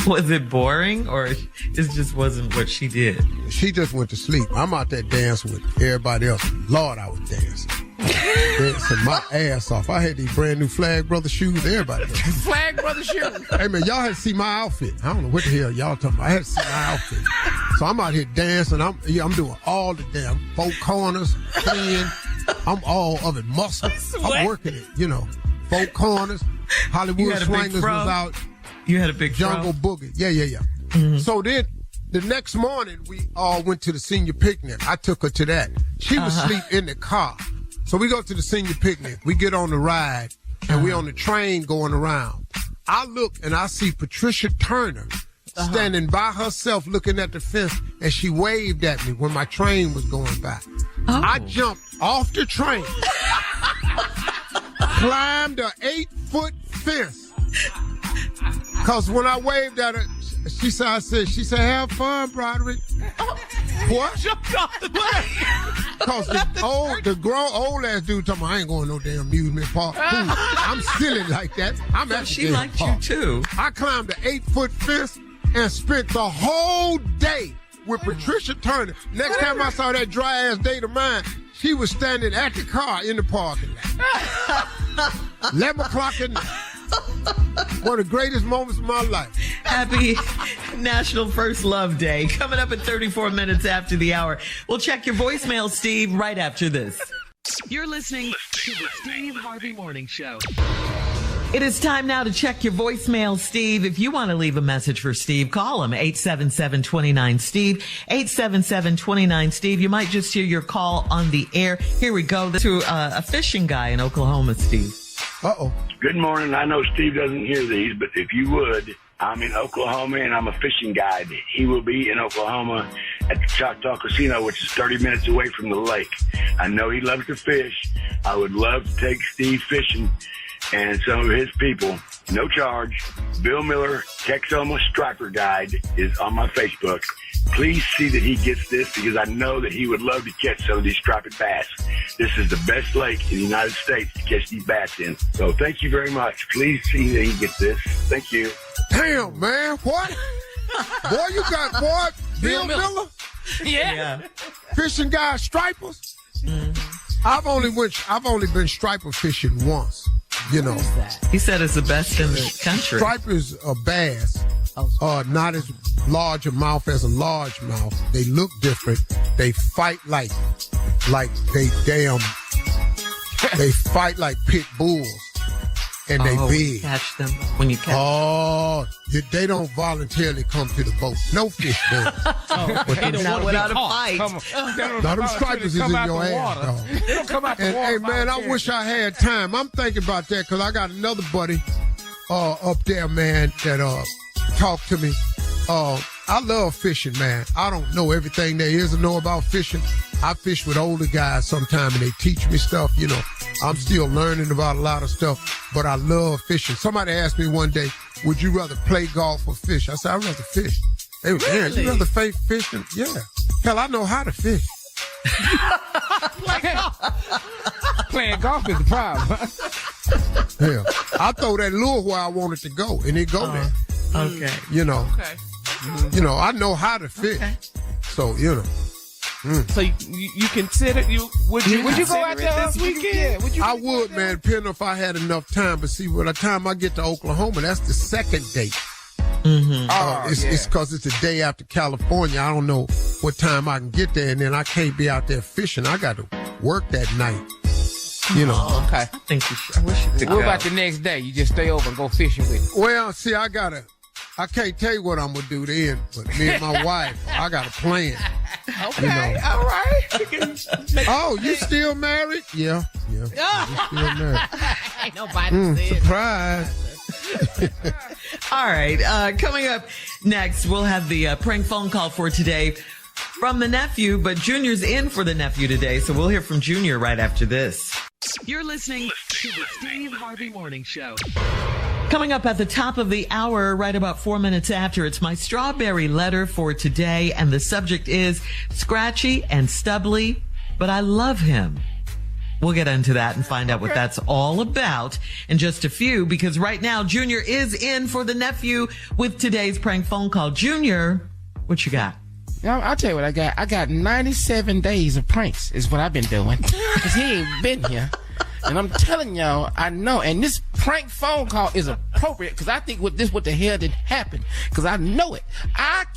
Was it boring, or it just wasn't what she did? She just went to sleep. I'm out there dancing with everybody else. Lord, I was dancing. Dancing my ass off. I had these brand new Flag Brother shoes. Everybody else. Flag Brother shoes? Hey, man, y'all had to see my outfit. I don't know what the hell y'all talking about. I had to see my outfit. So I'm out here dancing. I'm doing all the damn 4 corners, clean. I'm all of it. Muscle. I'm working it, 4 corners. Hollywood Swingers was out. You had a big Jungle Boogie. Yeah. Mm-hmm. So then the next morning, we all went to the senior picnic. I took her to that. She was asleep in the car. So we go to the senior picnic. We get on the ride, and we on the train going around. I look, and I see Patricia Turner standing by herself looking at the fence, and she waved at me when my train was going by. I jumped off the train, climbed an 8-foot fence. Because when I waved at her, she said, have fun, Broderick. What? Jumped off the train. Because the grown old ass dude told me, I ain't going to no damn amusement park. I'm silly like that. I'm at the she damn liked park. you too. I climbed the 8-foot fence and spent the whole day with Patricia Turner. Next time I saw that dry ass date of mine, she was standing at the car in the parking lot. 11 o'clock at night. One of the greatest moments of my life. Happy National First Love Day. Coming up at 34 minutes after the hour. We'll check your voicemail, Steve, right after this. You're listening to the Steve Harvey Morning Show. It is time now to check your voicemail, Steve. If you want to leave a message for Steve, call him 877-29-STEVE, 877-29-STEVE. You might just hear your call on the air. Here we go. To a fishing guy in Oklahoma, Steve. Uh-oh. Good morning. I know Steve doesn't hear these, but if you would, I'm in Oklahoma and I'm a fishing guide. He will be in Oklahoma at the Choctaw Casino, which is 30 minutes away from the lake. I know he loves to fish. I would love to take Steve fishing and some of his people. No charge. Bill Miller, Texoma Striper Guide is on my Facebook. Please see that he gets this because I know that he would love to catch some of these striped bass. This is the best lake in the United States to catch these bass in. So thank you very much. Please see that he gets this. Thank you. Damn, man. What? Boy, you got, boy, Bill Miller? Yeah. Fishing guy stripers? Mm-hmm. I've only been striper fishing once. You know. He said it's the best in the country. Stripers are bass. Not as large a mouth as a largemouth. They look different. They fight like they fight like pit bulls. And they big. Catch them when you catch them. They don't voluntarily come to the boat. No fish does. They don't want without a fight. Now them stripers is in your ass, dog. They don't come out the water. Hey, man, I wish I had time. I'm thinking about that because I got another buddy up there, man, that talked to me. I love fishing, man. I don't know everything there is to know about fishing. I fish with older guys sometimes and they teach me stuff, you know. I'm still learning about a lot of stuff, but I love fishing. Somebody asked me one day, would you rather play golf or fish? I said, I'd rather fish. They were, really? Man, you rather fish than, yeah. Hell, I know how to fish. Playing golf is the problem. Hell, I throw that lure where I want it to go, and it go there. Okay. You know. Okay. You know, I know how to fish. Okay. So, you know. So you consider would you go out there this weekend? I would, man, depending if I had enough time. But see, by the time I get to Oklahoma, that's the second date. Mm-hmm. It's because it's the day after California. I don't know what time I can get there, and then I can't be out there fishing. I got to work that night. You know. Oh, okay. I think you should. I wish you could. What about the next day? You just stay over and go fishing with it? Well, see, I can't tell you what I'm going to do then, but me and my wife, I got a plan. Okay, you know. All right. Oh, you still married? Yeah. You still married. Ain't nobody said. Surprise. All right. Coming up next, we'll have the prank phone call for today from the nephew, but Junior's in for the nephew today, so we'll hear from Junior right after this. You're listening to the Steve Harvey Morning Show. Coming up at the top of the hour, right about 4 minutes after, it's my strawberry letter for today, and the subject is scratchy and stubbly, but I love him. We'll get into that and find out what that's all about in just a few, because right now, Junior is in for the nephew with today's prank phone call. Junior, what you got? I'll tell you what I got. I got 97 days of pranks is what I've been doing, because he ain't been here. And I'm telling y'all, I know. And this prank phone call is appropriate because I think what the hell did happen. Because I know it.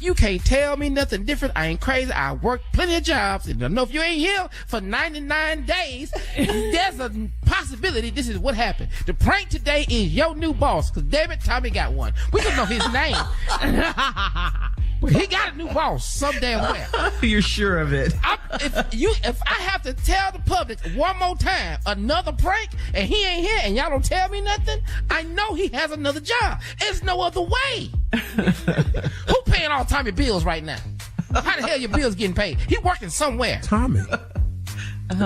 You can't tell me nothing different. I ain't crazy. I work plenty of jobs. And I know if you ain't here for 99 days, there's a possibility this is what happened. The prank today is your new boss. Because David Tommy got one. We don't know his name. But he got a new boss some damn well. You're sure of it? If I have to tell the public one more time another prank and he ain't here and y'all don't tell me nothing, I know he has another job. There's no other way. Who paying all Tommy bills right now? How the hell your bills getting paid? He working somewhere. Tommy.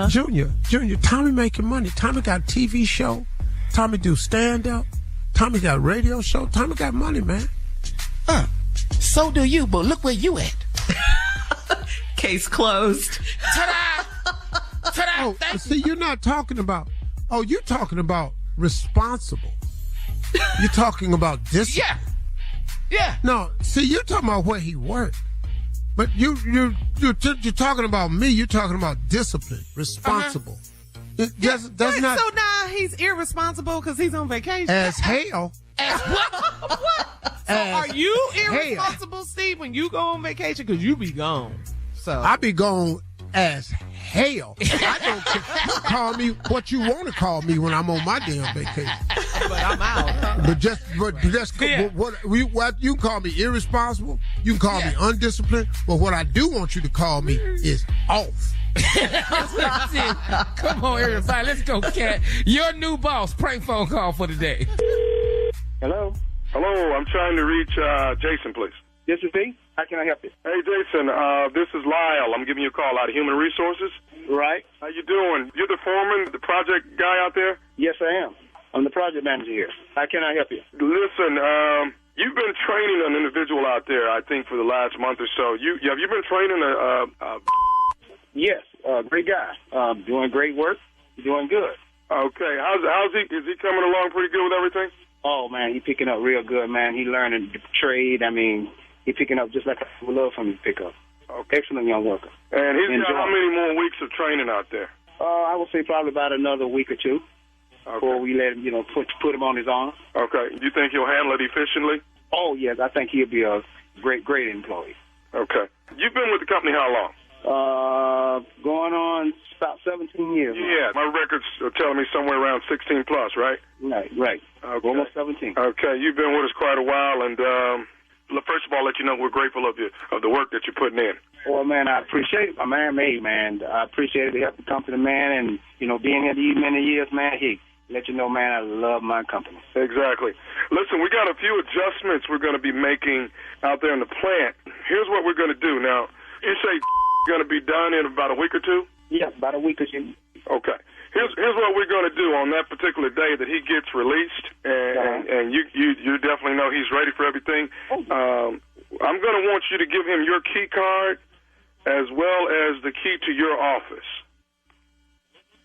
Junior, Tommy making money. Tommy got a TV show. Tommy do stand-up. Tommy got a radio show. Tommy got money, man. So do you, but look where you at. Case closed. Ta-da! Ta-da! Oh, see, you're not talking about... Oh, you're talking about responsible. You're talking about discipline. Yeah. No, see, you're talking about where he worked. But you're talking about me. You're talking about discipline, responsible. So now he's irresponsible because he's on vacation? As hell. As what? What? So are you irresponsible, Steve, when you go on vacation? Because you be gone. So I be gone as hell. I don't care. You call me what you want to call me when I'm on my damn vacation. But I'm out. What you can call me irresponsible. You can call me undisciplined. But what I do want you to call me is off. That's what I said. Come on, everybody. Let's go, Cat. Your new boss. Prank phone call for the day. Hello, I'm trying to reach Jason, please. This is he. How can I help you? Hey, Jason, this is Lyle. I'm giving you a call out of Human Resources. Right. How you doing? You're the foreman, the project guy out there? Yes, I am. I'm the project manager here. How can I help you? Listen, you've been training an individual out there, I think, for the last month or so. Have you been training a Yes, great guy. Doing great work. Doing good. Okay. How's he? Is he coming along pretty good with everything? Oh, man, he picking up real good, man. He learning the trade. I mean, he picking up just like I would love for him to pick up. Okay. Excellent young worker. And he's got how many more weeks of training out there? I would say probably about another week or two before we let him, put him on his own. Okay. You think he'll handle it efficiently? Oh, yes. I think he'll be a great employee. Okay. You've been with the company how long? Going on about 17 years. Yeah, my records are telling me somewhere around 16 plus, right? Right. Okay. Almost 17. Okay, you've been with us quite a while, and first of all, let you know we're grateful of the work that you're putting in. Well, man, I appreciate it, man. I appreciate the help of the company, man, and being here these many years, man. Let you know, man, I love my company. Exactly. Listen, we got a few adjustments we're going to be making out there in the plant. Here's what we're going to do. Now, you say going to be done in about a week or two? Yeah, about a week or two. Okay. Here's what we're going to do on that particular day that he gets released, and you definitely know he's ready for everything. I'm going to want you to give him your key card as well as the key to your office.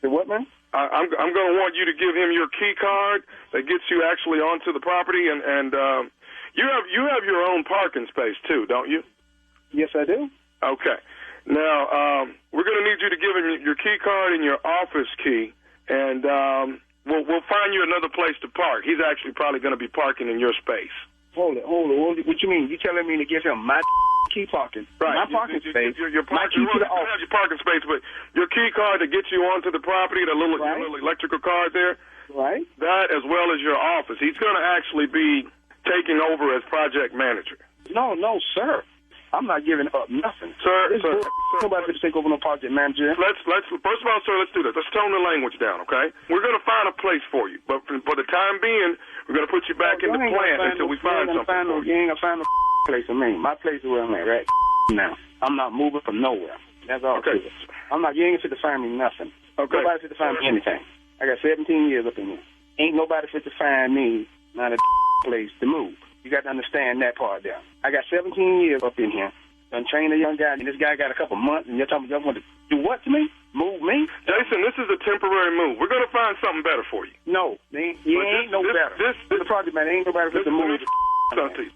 The what, man? I'm going to want you to give him your key card that gets you actually onto the property, and you have your own parking space too, don't you? Yes, I do. Okay. Now, we're going to need you to give him your key card and your office key, and we'll find you another place to park. He's actually probably going to be parking in your space. Hold it. What you mean? You telling me to give him my key parking? Right. My parking space. My key to the office. You have your parking space, but your key card to get you onto the property, your little electrical card there. Right. That as well as your office. He's going to actually be taking over as project manager. No, sir. I'm not giving up nothing. Sir. Nobody could take over no project manager. Let's first of all, sir, let's do this. Let's tone the language down, okay? We're going to find a place for you, but for the time being, we're going to put you back in the plant until we find something for you. You ain't going to find no place for me. My place is where I'm at right now. I'm not moving from nowhere. That's all. Okay. You ain't fit to find me nothing. Okay. Nobody fit to find me anything. I got 17 years up in here. Ain't nobody fit to find me not a place to move. You got to understand that part there. I got 17 years up in here. Done trained a young guy, and this guy got a couple months, and you're talking about you want to do what to me? Move me? Jason, this is a temporary move. We're going to find something better for you. No, you ain't no better. This the project man ain't nobody fit to move.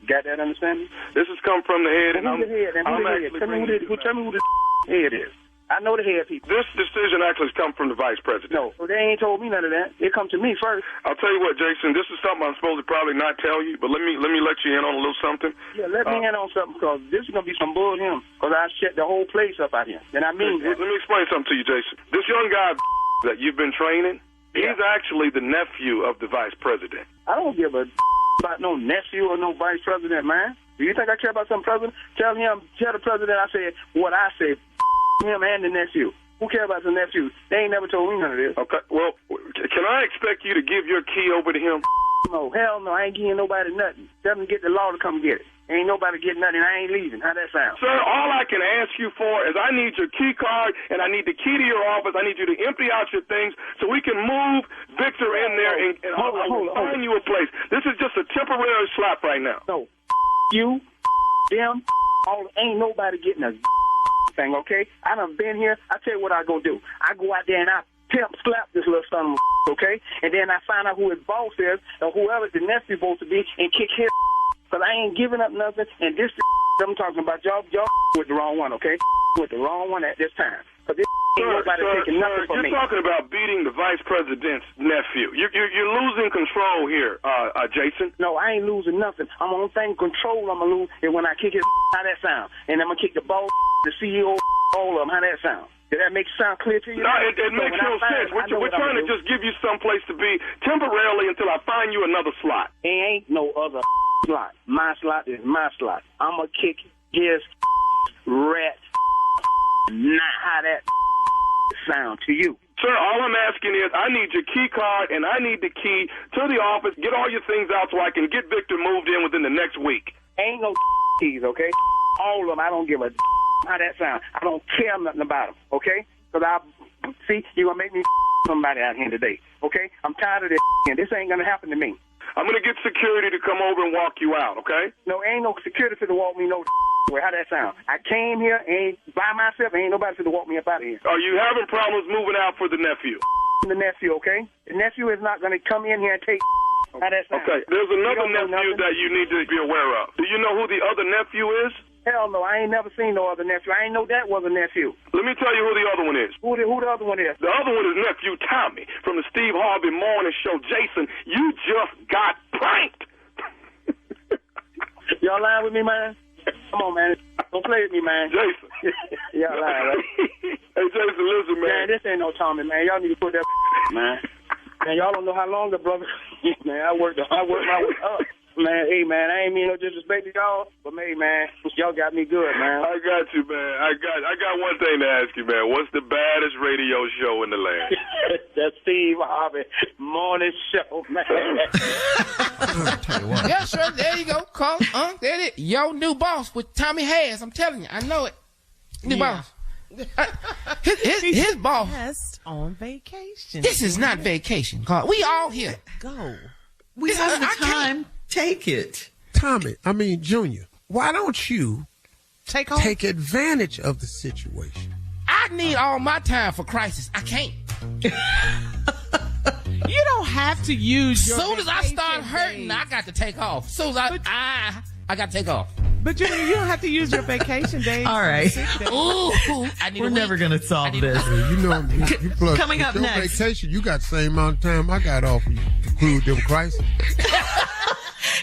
Got that understanding? This has come from the head, and who's the head? Tell me who the head is. I know the head people. This decision actually has come from the vice president. No, they ain't told me none of that. It come to me first. I'll tell you what, Jason, this is something I'm supposed to probably not tell you, but let me let you in on a little something. Yeah, let me in on something, because this is going to be some bull him, because I shut the whole place up out here. And I mean Let me explain something to you, Jason. This young guy that you've been training, he's actually the nephew of the vice president. I don't give a about no nephew or no vice president, man. Do you think I care about some president? Tell the president I said what I said. Him and the nephew. Who cares about the nephew? They ain't never told me none of this. Okay, well, can I expect you to give your key over to him? No, hell no. I ain't giving nobody nothing. Tell them to get the law to come get it. Ain't nobody getting nothing. I ain't leaving. How that sound? Sir, all I can ask you for is I need your key card and I need the key to your office. I need you to empty out your things so we can move Victor in there and find you a place. This is just a temporary slap right now. No, you, them, ain't nobody getting a thing, okay? I done been here. I tell you what I go do. I go out there and I slap this little son of a okay? And then I find out who his boss is or whoever the nephew supposed to be and kick his because I ain't giving up nothing. And this I'm talking about, y'all with the wrong one, okay? With the wrong one at this time. Because this ain't nobody taking nothing from me. You're talking about beating the vice president's nephew. You're losing control here, Jason. No, I ain't losing nothing. I'm on thing control I'm going to lose is when I kick his how that sound. And I'm going to kick the boss, the CEO, all of them. How that sound? Did that make sound clear to you? No, it makes no sense. We're trying to just give you some place to be temporarily until I find you another slot. There ain't no other slot. My slot is my slot. I'm going to kick his rat. Not how that sound to you. Sir, all I'm asking is I need your key card and I need the key to the office. Get all your things out so I can get Victor moved in within the next week. Ain't no keys, okay? All of them, I don't give a how that sound. I don't care nothing about them, okay? Because you're going to make me somebody out here today, okay? I'm tired of this, and this ain't going to happen to me. I'm going to get security to come over and walk you out, okay? No, ain't no security to walk me no way. How that sound? I came here ain't by myself. Ain't nobody to walk me up out of here. Are you having problems moving out for the nephew? The nephew, okay? The nephew is not going to come in here and take how that sound. Okay, there's another nephew that you need to be aware of. Do you know who the other nephew is? Hell no, I ain't never seen no other nephew. I ain't know that was a nephew. Let me tell you who the other one is. Who the other one is? The other one is nephew Tommy from the Steve Harvey Morning Show. Jason, you just got pranked. Y'all lying with me, man? Come on, man. Don't play with me, man. Jason. Y'all lying, right? Hey, Jason, listen, man. Man, this ain't no Tommy, man. Y'all need to put that man. Man, y'all don't know how long the brother. Man, I worked my way up. Man, hey, man, I ain't mean no disrespect to y'all, but hey, man, y'all got me good, man. I got you, man. I got one thing to ask you, man. What's the baddest radio show in the land? The Steve Harvey Morning Show, man. Yeah, sure. There you go. Call, there it is. Yo, new boss with Tommy Hayes. I'm telling you, I know it. New boss. His boss. Just on vacation. This is not vacation. We all here. Go. We have the time. Take it. Tommy, Junior, why don't you take advantage of the situation? I need all my time for crisis. I can't. You don't have to use your soon as I start hurting, I got to take off. Soon as I got to take off. But you don't have to use your vacation days. All right. We're never going to solve this. You plus, coming up your next. Vacation, you got the same amount of time I got off to conclude them crisis.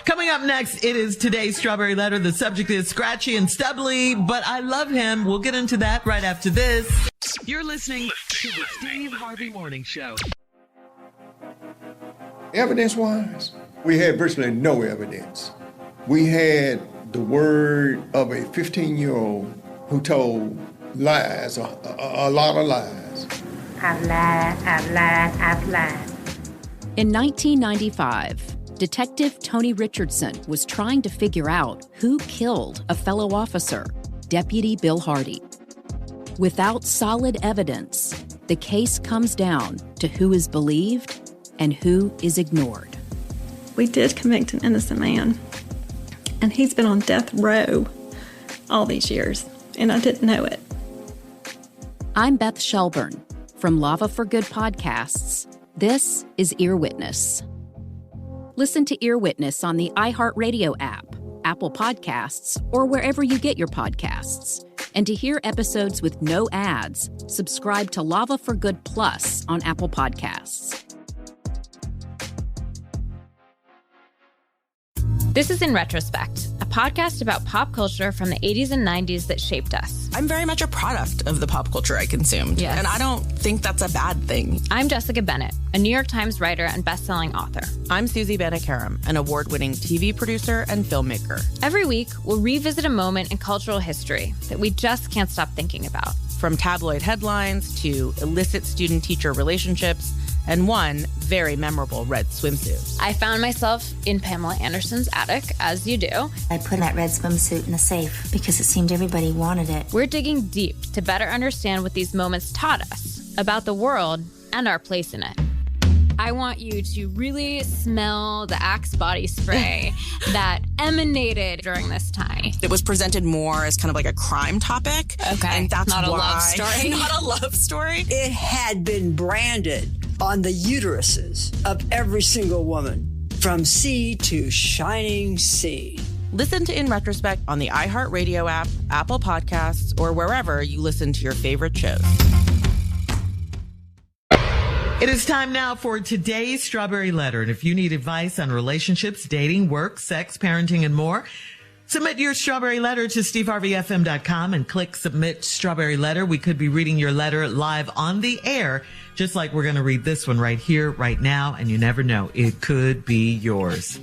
Coming up next, it is today's Strawberry Letter. The subject is scratchy and stubbly, but I love him. We'll get into that right after this. You're listening to the Steve Harvey Morning Show. Evidence-wise, we had virtually no evidence. We had the word of a 15-year-old who told lies, a lot of lies. I've lied. In 1995, Detective Tony Richardson was trying to figure out who killed a fellow officer, Deputy Bill Hardy. Without solid evidence, the case comes down to who is believed and who is ignored. We did convict an innocent man, and he's been on death row all these years, and I didn't know it. I'm Beth Shelburne from Lava for Good Podcasts. This is Ear Witness. Listen to Ear Witness on the iHeartRadio app, Apple Podcasts, or wherever you get your podcasts. And to hear episodes with no ads, subscribe to Lava for Good Plus on Apple Podcasts. This is In Retrospect, a podcast about pop culture from the 80s and 90s that shaped us. I'm very much a product of the pop culture I consumed. Yes. And I don't think that's a bad thing. I'm Jessica Bennett, a New York Times writer and best-selling author. I'm Susie Banikarim, an award-winning TV producer and filmmaker. Every week, we'll revisit a moment in cultural history that we just can't stop thinking about. From tabloid headlines to illicit student-teacher relationships and one very memorable red swimsuit. I found myself in Pamela Anderson's attic, as you do. I put that red swimsuit in the safe because it seemed everybody wanted it. We're digging deep to better understand what these moments taught us about the world and our place in it. I want you to really smell the Axe body spray that emanated during this time. It was presented more as kind of like a crime topic. Okay, and that's not why, a love story. Not a love story. It had been branded on the uteruses of every single woman from sea to shining sea. Listen to In Retrospect on the iHeartRadio app, Apple Podcasts, or wherever you listen to your favorite shows. It is time now for today's Strawberry Letter. And if you need advice on relationships, dating, work, sex, parenting, and more, submit your Strawberry Letter to steveharveyfm.com and click Submit Strawberry Letter. We could be reading your letter live on the air, just like we're going to read this one right here, right now. And you never know, it could be yours.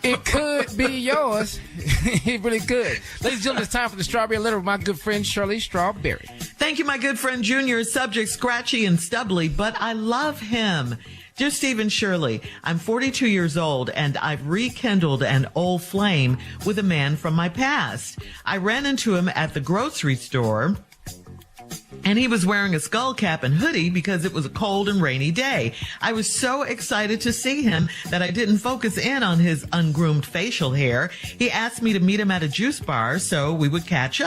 It could be yours. It really could. Ladies and gentlemen, it's time for the Strawberry Letter with my good friend Shirley Strawberry. Thank you, my good friend Junior. Subject scratchy and stubbly, but I love him. Dear Steve and Shirley, I'm 42 years old and I've rekindled an old flame with a man from my past. I ran into him at the grocery store and he was wearing a skull cap and hoodie because it was a cold and rainy day. I was so excited to see him that I didn't focus in on his ungroomed facial hair. He asked me to meet him at a juice bar so we could catch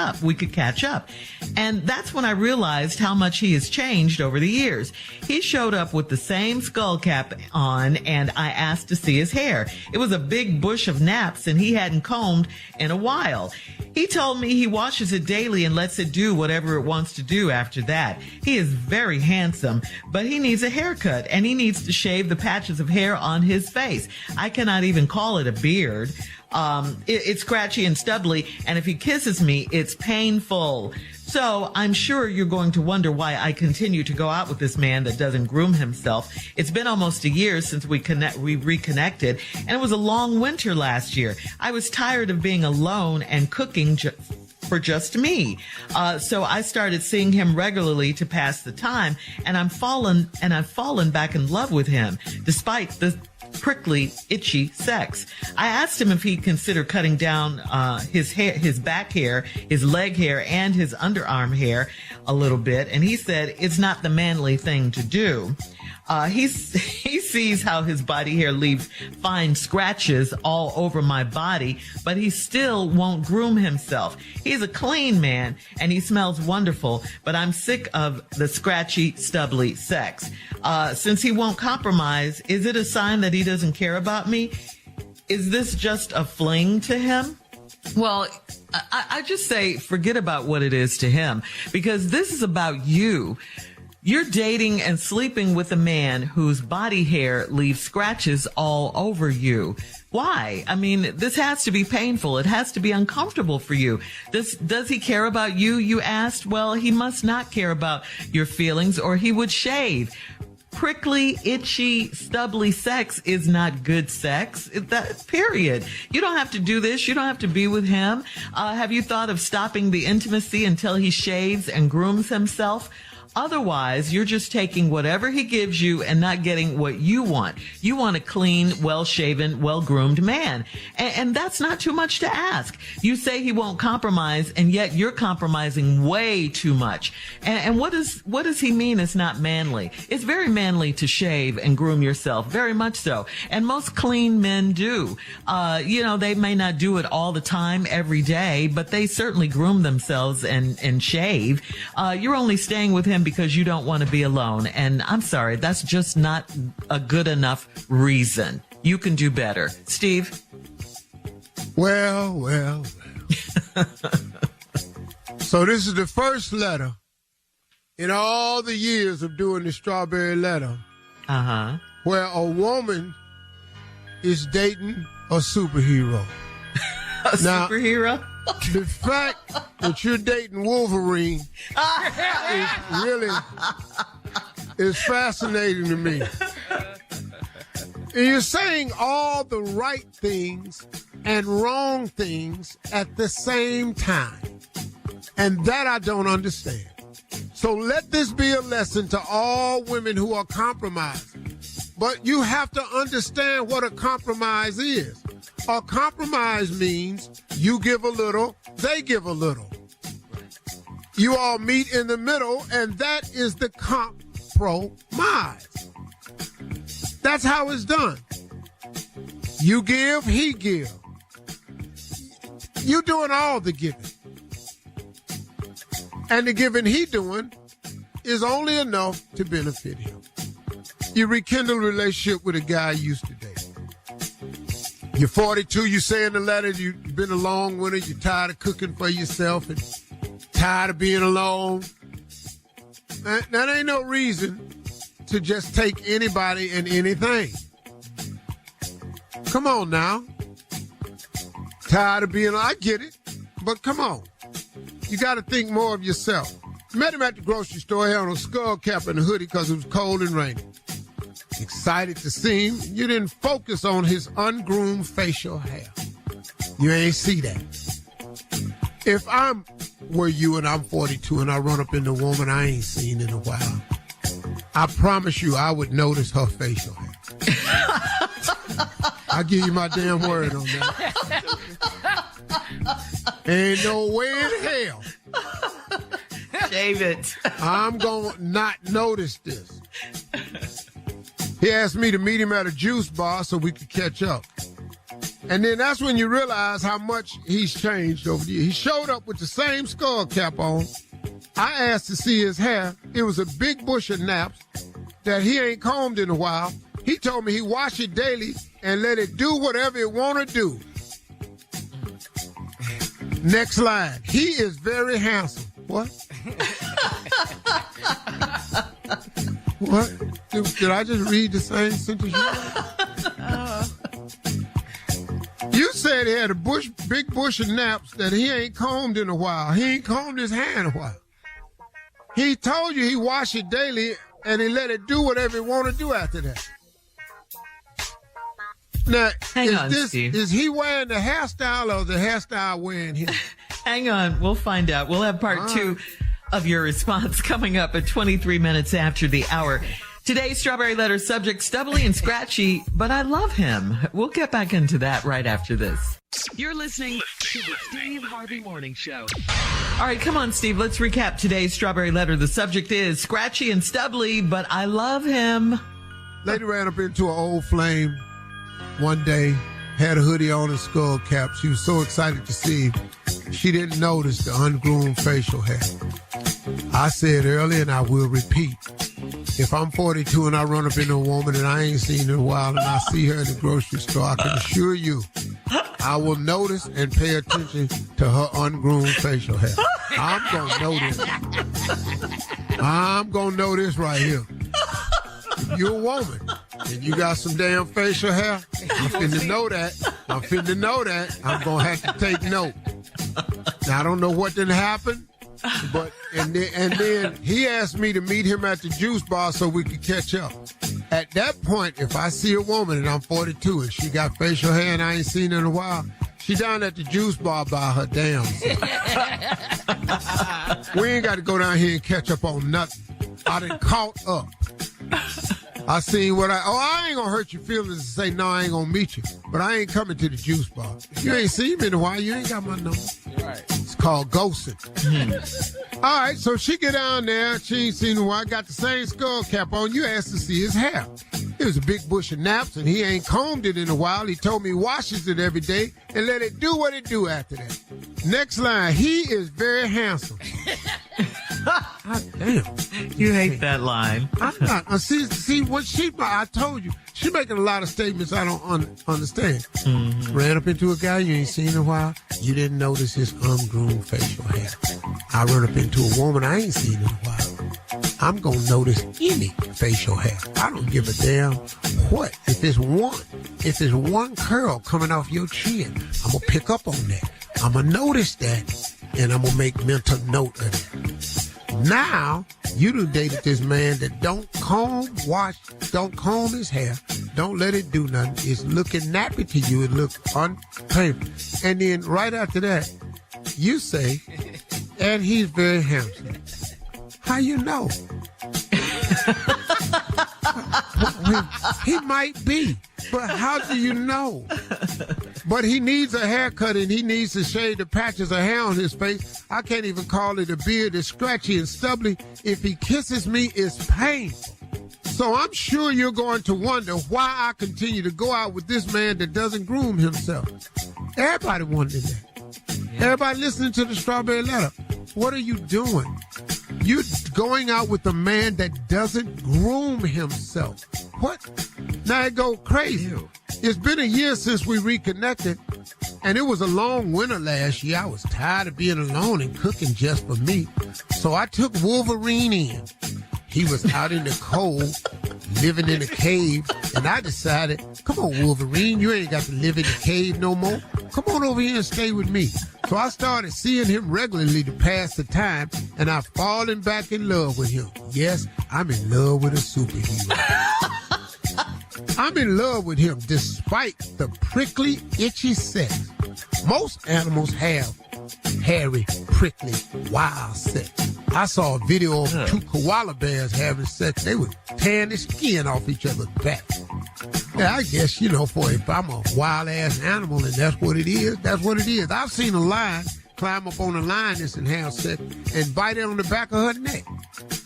up. And that's when I realized how much he has changed over the years. He showed up with the same skull cap on and I asked to see his hair. It was a big bush of naps and he hadn't combed in a while. He told me he washes it daily and lets it do whatever it wants to do after that. He is very handsome, but he needs a haircut and he needs to shave the patches of hair on his face. I cannot even call it a beard. It's scratchy and stubbly, and if he kisses me, it's painful. So I'm sure you're going to wonder why I continue to go out with this man that doesn't groom himself. It's been almost a year since we reconnected, and it was a long winter last year. I was tired of being alone and cooking for just me. So I started seeing him regularly to pass the time, and I've fallen back in love with him, despite the prickly, itchy sex. I asked him if he'd consider cutting down his hair, his back hair, his leg hair, and his underarm hair a little bit, and he said it's not the manly thing to do. He sees how his body hair leaves fine scratches all over my body, but he still won't groom himself. He's a clean man and he smells wonderful, but I'm sick of the scratchy, stubbly sex. Since he won't compromise, is it a sign that he doesn't care about me? Is this just a fling to him? Well, I just say forget about what it is to him, because this is about you. You're dating and sleeping with a man whose body hair leaves scratches all over you. Why? I mean, this has to be painful. It has to be uncomfortable for you. Does he care about you? You asked. Well, he must not care about your feelings or he would shave. Prickly, itchy, stubbly sex is not good sex. Period. You don't have to do this. You don't have to be with him. Have you thought of stopping the intimacy until he shaves and grooms himself? Otherwise, you're just taking whatever he gives you and not getting what you want. You want a clean, well-shaven, well-groomed man. And that's not too much to ask. You say he won't compromise, and yet you're compromising way too much. And what does he mean it's not manly? It's very manly to shave and groom yourself, very much so. And most clean men do. They may not do it all the time, every day, but they certainly groom themselves and shave. You're only staying with him because you don't want to be alone. And I'm sorry, that's just not a good enough reason. You can do better. Steve? Well. So this is the first letter in all the years of doing the Strawberry Letter where a woman is dating a superhero. Superhero? The fact that you're dating Wolverine is fascinating to me. And you're saying all the right things and wrong things at the same time. And that I don't understand. So let this be a lesson to all women who are compromised. But you have to understand what a compromise is. A compromise means you give a little, they give a little. You all meet in the middle, and that is the compromise. That's how it's done. You give, he give. You doing all the giving. And the giving he doing is only enough to benefit him. You rekindle a relationship with a guy you used to date. You're 42, you say in the letter you've been a long winter, you're tired of cooking for yourself and tired of being alone. That ain't no reason to just take anybody and anything. Come on now. Tired of being, I get it, but come on. You got to think more of yourself. Met him at the grocery store, he had on a skull cap and a hoodie because it was cold and rainy. Excited to see him, you didn't focus on his ungroomed facial hair. You ain't see that. If I'm were you and I'm 42 and I run up in a woman I ain't seen in a while, I promise you I would notice her facial hair. I'll give you my damn word on that. Ain't no way in hell. Shave it. I'm going to not notice this. He asked me to meet him at a juice bar so we could catch up. And then that's when you realize how much he's changed over the years. He showed up with the same skull cap on. I asked to see his hair. It was a big bush of naps that he ain't combed in a while. He told me he wash it daily and let it do whatever it want to do. Next line. He is very handsome. What? What? Did I just read the same sentence you read? You said he had a big bush of naps that he ain't combed in a while. He ain't combed his hair in a while. He told you he wash it daily and he let it do whatever it want to do after that. Now, Steve. Is he wearing the hairstyle or the hairstyle wearing him? Hang on. We'll find out. We'll have part two of your response coming up at 23 minutes after the hour. Today's Strawberry Letter subject, stubbly and scratchy, but I love him. We'll get back into that right after this. You're listening to the Steve Harvey Morning Show. All right, come on, Steve. Let's recap today's Strawberry Letter. The subject is scratchy and stubbly, but I love him. Lady ran up into an old flame one day, had a hoodie on and skull cap. She was so excited to see him. She didn't notice the ungroomed facial hair. I said earlier, and I will repeat, if I'm 42 and I run up into a woman and I ain't seen her in a while and I see her in the grocery store, I can assure you, I will notice and pay attention to her ungroomed facial hair. I'm going to know this. I'm going to know this right here. If you're a woman and you got some damn facial hair, I'm finna know that. I'm going to have to take note. Now, I don't know what didn't happen, but and then he asked me to meet him at the juice bar so we could catch up. At that point, if I see a woman and I'm 42 and she got facial hair and I ain't seen her in a while, she down at the juice bar by her damn self. We ain't got to go down here and catch up on nothing. I done caught up. I seen what I ain't gonna hurt your feelings and say, no, I ain't gonna meet you. But I ain't coming to the juice bar. You ain't seen me in a while. You ain't got my number. Right. It's called ghosting. All right, so she get down there. She ain't seen him in a while. Got the same skull cap on. You asked to see his hair. It was a big bush of naps, and he ain't combed it in a while. He told me he washes it every day and let it do what it do after that. Next line, he is very handsome. God damn. You hate that line. I'm not. See what I told you. She making a lot of statements I don't understand. Mm-hmm. Ran up into a guy you ain't seen in a while. You didn't notice his ungroomed facial hair. I run up into a woman I ain't seen in a while. I'm going to notice any facial hair. I don't give a damn what. If it's one curl coming off your chin, I'm going to pick up on that. I'm going to notice that, and I'm going to make mental note of it. Now, you done dated this man that don't comb his hair, don't let it do nothing. It's looking nappy to you. It looks unpainful. And then right after that, you say, and he's very handsome. How you know? He might be, but how do you know? But he needs a haircut and he needs to shave the patches of hair on his face. I can't even call it a beard. It's scratchy and stubbly. If he kisses me, it's painful. So I'm sure you're going to wonder why I continue to go out with this man that doesn't groom himself. Everybody wondering that. Yeah. Everybody listening to the Strawberry Letter. What are you doing? You're going out with a man that doesn't groom himself. What? Now it go crazy. Ew. It's been a year since we reconnected, and it was a long winter last year. I was tired of being alone and cooking just for me. So I took Wolverine in. He was out in the cold, living in a cave, and I decided, come on, Wolverine, you ain't got to live in the cave no more. Come on over here and stay with me. So I started seeing him regularly to pass the time, and I've fallen back in love with him. Yes, I'm in love with a superhero. I'm in love with him despite the prickly, itchy sex. Most animals have hairy, prickly, wild sex. I saw a video of 2 koala bears having sex. They were tearing the skin off each other's back. Yeah, I guess, if I'm a wild-ass animal and that's what it is, that's what it is. I've seen a lion climb up on a lioness and have sex and bite it on the back of her neck.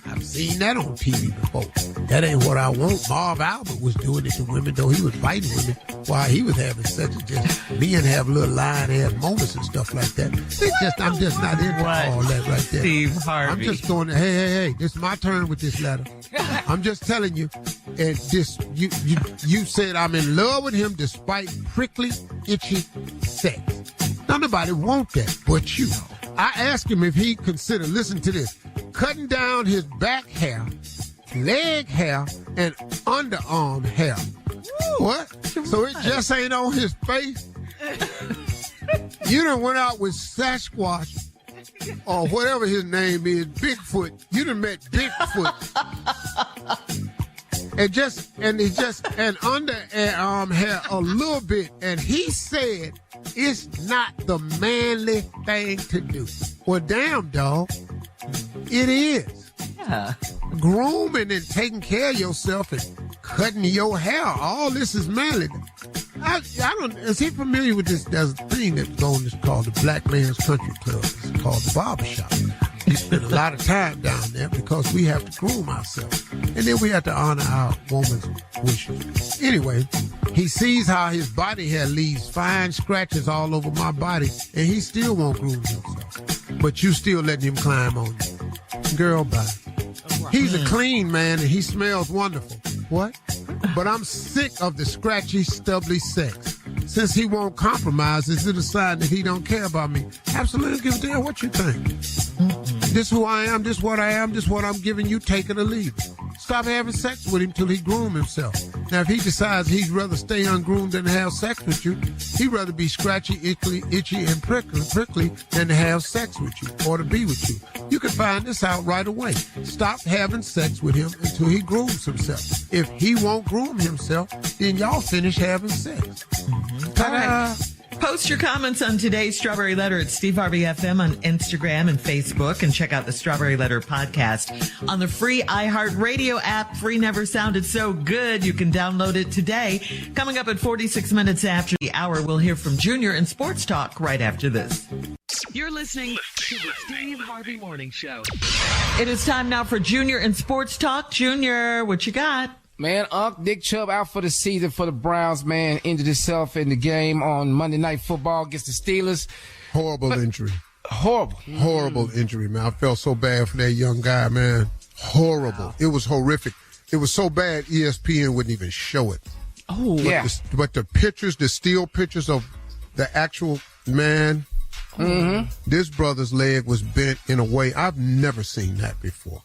I've seen that on TV before. That ain't what I want. Marv Albert was doing it to women, though he was biting women while he was having sex. Just men have little lion-ass moments and stuff like that. I'm just not into all that right there. Steve Harvey. I'm just going to, hey, this is my turn with this letter. I'm just telling you, and you said I'm in love with him despite prickly, itchy sex. Now, nobody want that but you. I asked him if he'd consider, listen to this, cutting down his back hair, leg hair, and underarm hair. What? So it just ain't on his face? You done went out with Sasquatch, or whatever his name is, Bigfoot. You done met Bigfoot. and underarm hair a little bit, and he said it's not the manly thing to do. Well, damn, dog, it is. Yeah. Grooming and taking care of yourself and cutting your hair, all this is manly. I don't. Is he familiar with this? There's a thing that's going. It's called the Black Man's Country Club. It's called the barbershop. We spend a lot of time down there because we have to groom ourselves, and then we have to honor our woman's wishes. Anyway, he sees how his body hair leaves fine scratches all over my body, and he still won't groom himself. But you still letting him climb on you, girl. Bye. He's a clean man and he smells wonderful. What? But I'm sick of the scratchy, stubbly sex. Since he won't compromise, is it a sign that he don't care about me? Absolutely, give a damn what you think. This who I am, this what I am, this what I'm giving you, take it or leave it. Stop having sex with him till he groom himself. Now, if he decides he'd rather stay ungroomed than have sex with you, he'd rather be scratchy, itchy, and prickly than to have sex with you or to be with you. You can find this out right away. Stop having sex with him until he grooms himself. If he won't groom himself, then y'all finish having sex. Ta-da! Post your comments on today's Strawberry Letter at Steve Harvey FM on Instagram and Facebook, and check out the Strawberry Letter podcast on the free iHeartRadio app. Free never sounded so good. You can download it today. Coming up at 46 minutes after the hour, we'll hear from Junior in Sports Talk right after this. You're listening to the Steve Harvey Morning Show. It is time now for Junior in Sports Talk. Junior, what you got? Man, Nick Chubb out for the season for the Browns, man. Injured himself in the game on Monday Night Football against the Steelers. Horrible injury. Horrible injury, man. I felt so bad for that young guy, man. Horrible. Wow. It was horrific. It was so bad ESPN wouldn't even show it. Oh, yeah. But the pictures, the still pictures of the actual man, this brother's leg was bent in a way I've never seen that before.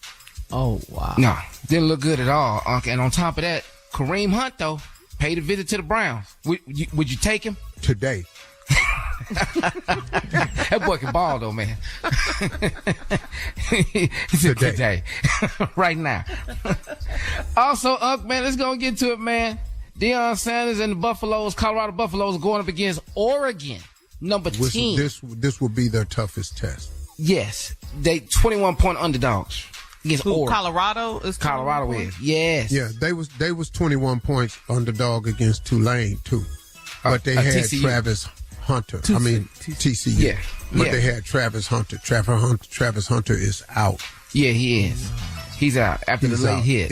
Oh, wow. No, didn't look good at all, Unc. And on top of that, Kareem Hunt, though, paid a visit to the Browns. Would you take him? Today. That boy can ball, though, man. He said today. Right now. Also, Unc, man, let's go and get to it, man. Deion Sanders and the Colorado Buffaloes, are going up against Oregon, number 10. This will be their toughest test. Yes. They 21-point underdogs. against Who, Oregon. Colorado is Colorado is. Yes. Yeah, they was 21 points underdog against Tulane too, but they had TCU. Travis Hunter. TCU. Yeah. But they had Travis Hunter. Travis Hunter is out. Yeah, he is. He's out after the late hit.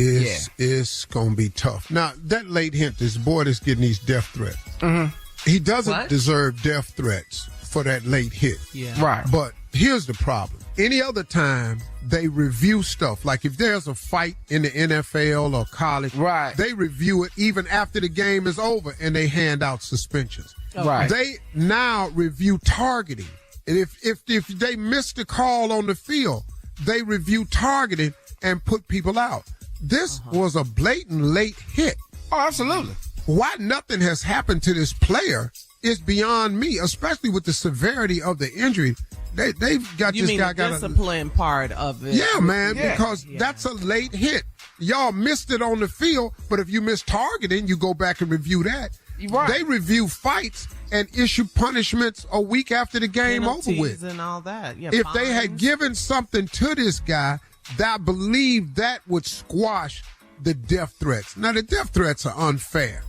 It's gonna be tough. Now that late hit, this boy is getting these death threats. Mm-hmm. He doesn't deserve death threats for that late hit. Yeah. Right. But here's the problem. Any other time, they review stuff. Like if there's a fight in the NFL or college, right, they review it even after the game is over and they hand out suspensions. Right. They now review targeting. And if they miss the call on the field, they review targeting and put people out. This was a blatant late hit. Oh, absolutely. Why nothing has happened to this player is beyond me, especially with the severity of the injury. They've got you this mean guy the discipline part of it? Yeah, man, because that's a late hit. Y'all missed it on the field, but if you miss targeting, you go back and review that. Right. They review fights and issue punishments a week after the game over with. And all that. Yeah, if they had given something to this guy, I believe that would squash the death threats. Now, the death threats are unfair.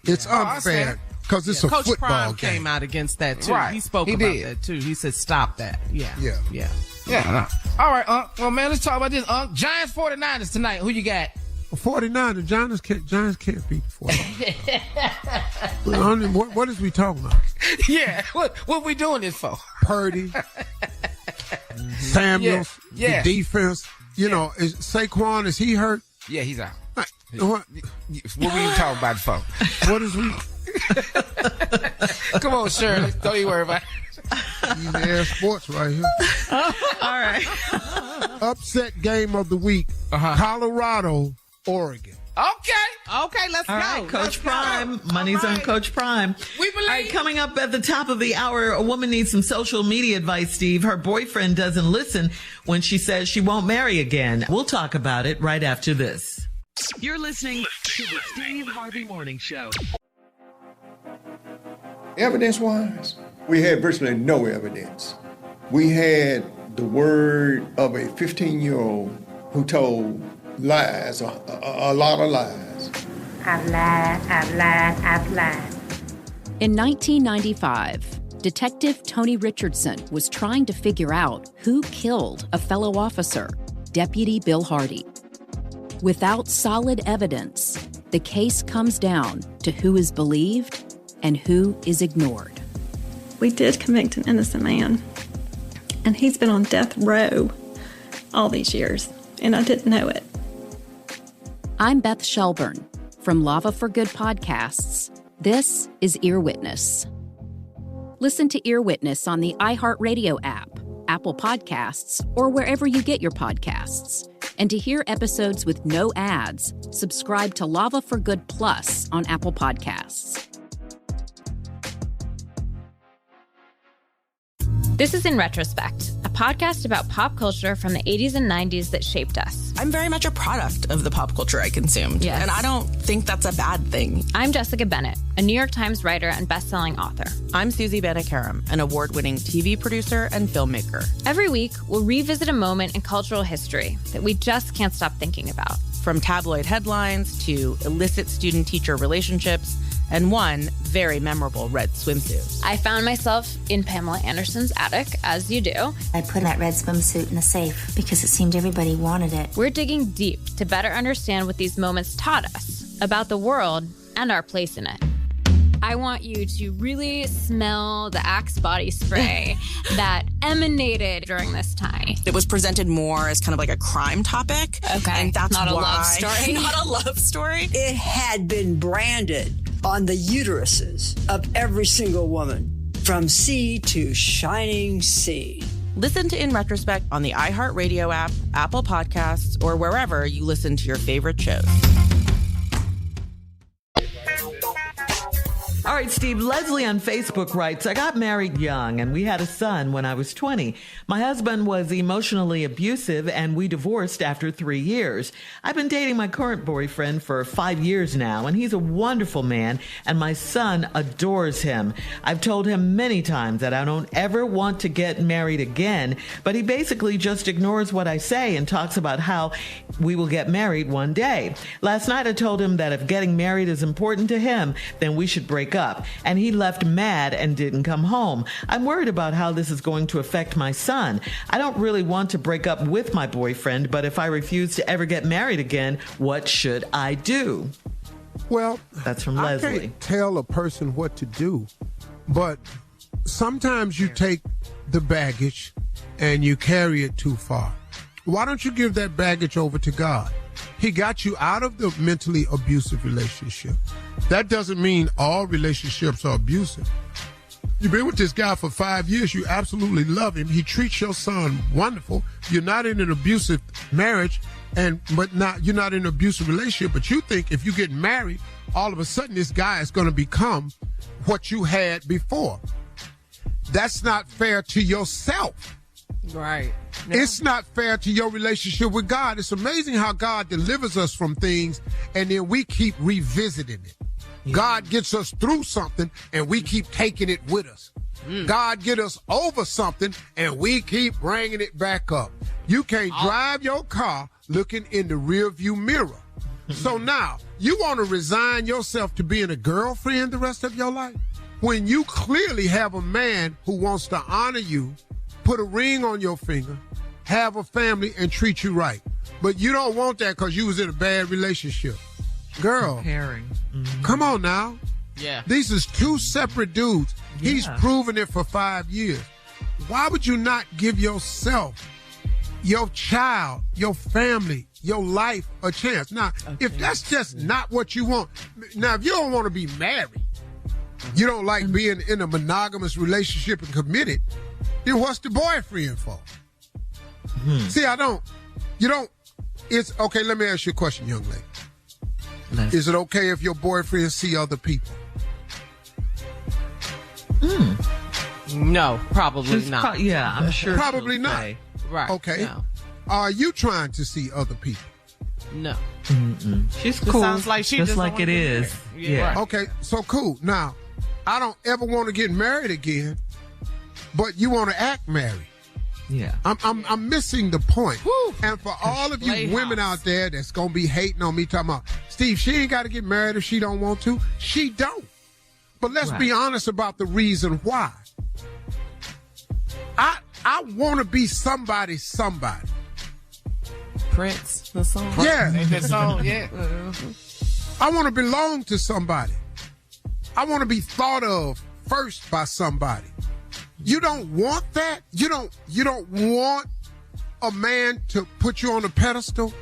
It's unfair because it's a Coach football Prime game. came out against that, too. Right. He spoke He about did. that, too. He said, stop that. Yeah. No. All right, well, man, let's talk about this. Giants 49ers tonight. Who you got? 49, the Giants can't beat the 49. What is we talking about? Yeah, what we doing this for? Purdy, Samuels, Yeah. the defense. You know, is Saquon, is he hurt? Yeah, he's out. What we even talking about it for? What is we? Come on, Shirley. Don't you worry about it. Yeah, sports right here. All right. Upset game of the week. Colorado, Oregon. Okay, let's All go. right, Coach Prime. Money's on Coach Prime. We believe. All right, coming up at the top of the hour, a woman needs some social media advice, Steve. Her boyfriend doesn't listen when she says she won't marry again. We'll talk about it right after this. You're listening to the Steve Harvey Morning Show. Evidence-wise, we had virtually no evidence. We had the word of a 15-year-old who told lies, a lot of lies. I've lied. In 1995, Detective Tony Richardson was trying to figure out who killed a fellow officer, Deputy Bill Hardy. Without solid evidence, the case comes down to who is believed and who is ignored. We did convict an innocent man, and he's been on death row all these years, and I didn't know it. I'm Beth Shelburne from Lava for Good Podcasts. This is Ear Witness. Listen to Ear Witness on the iHeartRadio app, Apple Podcasts, or wherever you get your podcasts. And to hear episodes with no ads, subscribe to Lava for Good Plus on Apple Podcasts. This is In Retrospect, a podcast about pop culture from the 80s and 90s that shaped us. I'm very much a product of the pop culture I consumed. Yes. And I don't think that's a bad thing. I'm Jessica Bennett, a New York Times writer and best-selling author. I'm Susie Banikarim, an award-winning TV producer and filmmaker. Every week, we'll revisit a moment in cultural history that we just can't stop thinking about. From tabloid headlines to illicit student-teacher relationships and one very memorable red swimsuit. I found myself in Pamela Anderson's attic, as you do. I put that red swimsuit in the safe because it seemed everybody wanted it. We're digging deep to better understand what these moments taught us about the world and our place in it. I want you to really smell the Axe body spray that emanated during this time. It was presented more as kind of like a crime topic. Okay, and that's not a why, love story. Not a love story. It had been branded on the uteruses of every single woman, from sea to shining sea. Listen to In Retrospect on the iHeartRadio app, Apple Podcasts, or wherever you listen to your favorite shows. All right, Steve, Leslie on Facebook writes, I got married young and we had a son when I was 20. My husband was emotionally abusive and we divorced after 3 years. I've been dating my current boyfriend for 5 years now and he's a wonderful man and my son adores him. I've told him many times that I don't ever want to get married again, but he basically just ignores what I say and talks about how we will get married one day. Last night I told him that if getting married is important to him, then we should break up, and he left mad and didn't come home. I'm worried about how this is going to affect my son. I don't really want to break up with my boyfriend, but if I refuse to ever get married again, what should I do? Well, that's from I Leslie. can't tell a person what to do, but sometimes you take the baggage and you carry it too far. Why don't you give that baggage over to God? He got you out of the mentally abusive relationship. That doesn't mean all relationships are abusive. You've been with this guy for 5 years. You absolutely love him. He treats your son wonderful. You're not in an abusive marriage, you're not in an abusive relationship, but you think if you get married, all of a sudden this guy is going to become what you had before. That's not fair to yourself. Right. No. It's not fair to your relationship with God. It's amazing how God delivers us from things and then we keep revisiting it. Yeah. God gets us through something and we keep taking it with us. God get us over something and we keep bringing it back up. You can't drive your car looking in the rearview mirror. So now you want to resign yourself to being a girlfriend the rest of your life? When you clearly have a man who wants to honor you, put a ring on your finger, have a family, and treat you right. But you don't want that because you was in a bad relationship. Girl, come on now. Yeah. These is two separate dudes. Yeah. He's proven it for 5 years. Why would you not give yourself, your child, your family, your life a chance? Now, if that's just not what you want, now if you don't want to be married, you don't like being in a monogamous relationship and committed, then what's the boyfriend for? See, it's okay. Let me ask you a question, young lady. Is it okay if your boyfriend see other people? No, probably not. I'm sure. Probably not. Say. Right. Okay. No. Are you trying to see other people? No. She's cool. Sounds like she just like it is. Yeah. Right. Okay, so cool. Now, I don't ever want to get married again, but you want to act married. Yeah. I'm missing the point. Woo. And for all of you women out there that's going to be hating on me talking about, Steve, she ain't got to get married if she don't want to. She don't. But let's be honest about the reason why. I want to be somebody. Prince, the song. Yeah. The song, yeah. I want to belong to somebody. I want to be thought of first by somebody. You don't want that? You don't want a man to put you on a pedestal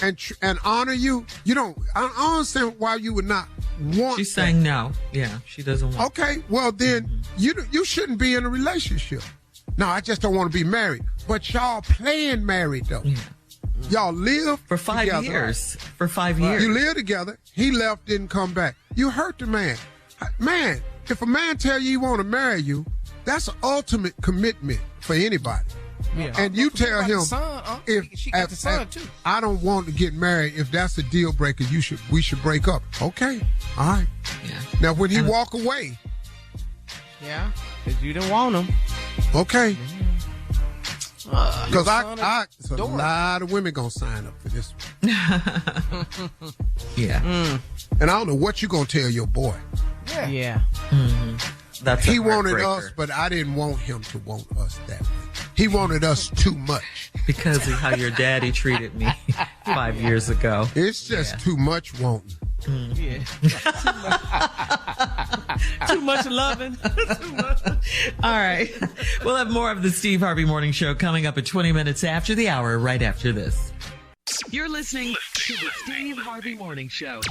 and honor you? I don't understand why you would not want She's that. saying no. Yeah, she doesn't want Okay, well then you shouldn't be in a relationship. No, I just don't want to be married. But y'all playing married though. Yeah. Y'all live for 5 together. years. For 5 years. You live together. He left, didn't come back. You hurt the man. Man, if a man tell you he want to marry you, that's an ultimate commitment for anybody. Yeah. And you tell him, if I don't want to get married, if that's a deal breaker, we should break up. Okay, all right. Yeah. Now when he walk away, because you didn't want him. Okay. Because a lot of women gonna sign up for this one. And I don't know what you gonna tell your boy. Yeah. That's he wanted us, but I didn't want him to want us that way. He wanted us too much. Because of how your daddy treated me 5 years ago. It's just too much wanting. Yeah. Too much loving. Too much. All right. We'll have more of the Steve Harvey Morning Show coming up at 20 minutes after the hour, right after this. You're listening to the Steve Harvey Morning Show.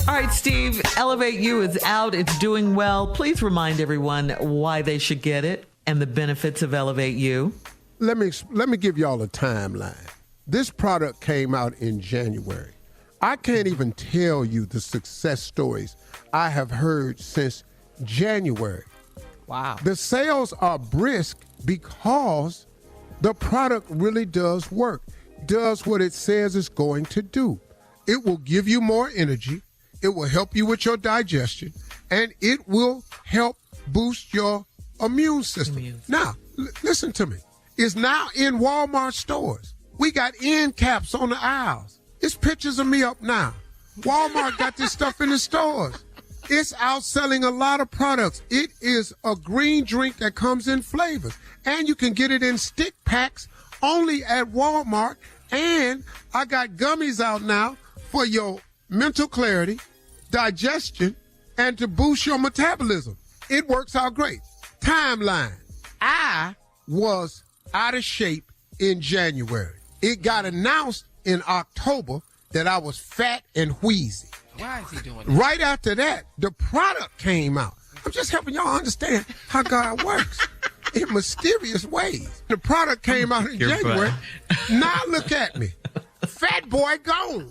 All right, Steve, Elevate You is out. It's doing well. Please remind everyone why they should get it and the benefits of Elevate You. Let me give y'all a timeline. This product came out in January. I can't even tell you the success stories I have heard since January. Wow. The sales are brisk because the product really does work, does what it says it's going to do. It will give you more energy. It will help you with your digestion, and it will help boost your immune system. Now, listen to me. It's now in Walmart stores. We got end caps on the aisles. It's pictures of me up now. Walmart got this stuff in the stores. It's outselling a lot of products. It is a green drink that comes in flavors, and you can get it in stick packs only at Walmart. And I got gummies out now for your mental clarity, digestion, and to boost your metabolism. It works out great. Timeline. I was out of shape in January. It got announced in October that I was fat and wheezy. Why is he doing that? Right after that, the product came out. I'm just helping y'all understand how God works in mysterious ways. The product came out in January. Now look at me. Fat boy gone.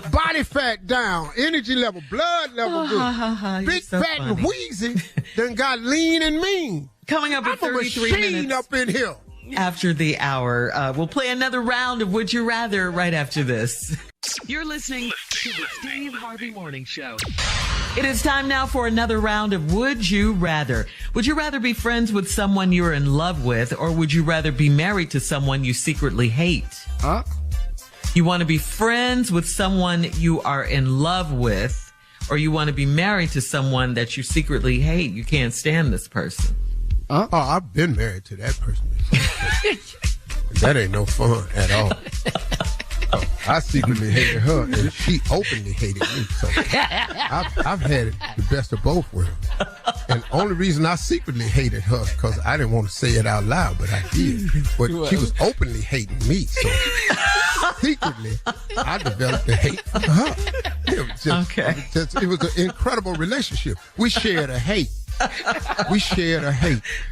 Body fat down. Energy level, blood level good. Big so fat funny. And wheezy then got lean and mean. Coming up at 33 minutes. Up in here. After the hour, we'll play another round of Would You Rather right after this. You're listening to the Steve Harvey Morning Show. It is time now for another round of Would You Rather. Would you rather be friends with someone you're in love with, or would you rather be married to someone you secretly hate? Huh? You want to be friends with someone you are in love with, or you want to be married to someone that you secretly hate? You can't stand this person. Oh, I've been married to that person. That ain't no fun at all. Oh, I secretly hated her, and she openly hated me. So I've had the best of both worlds. And only reason I secretly hated her is because I didn't want to say it out loud, but I did. But she was openly hating me. So secretly, I developed a hate for her. It was just, it was an incredible relationship. We shared a hate.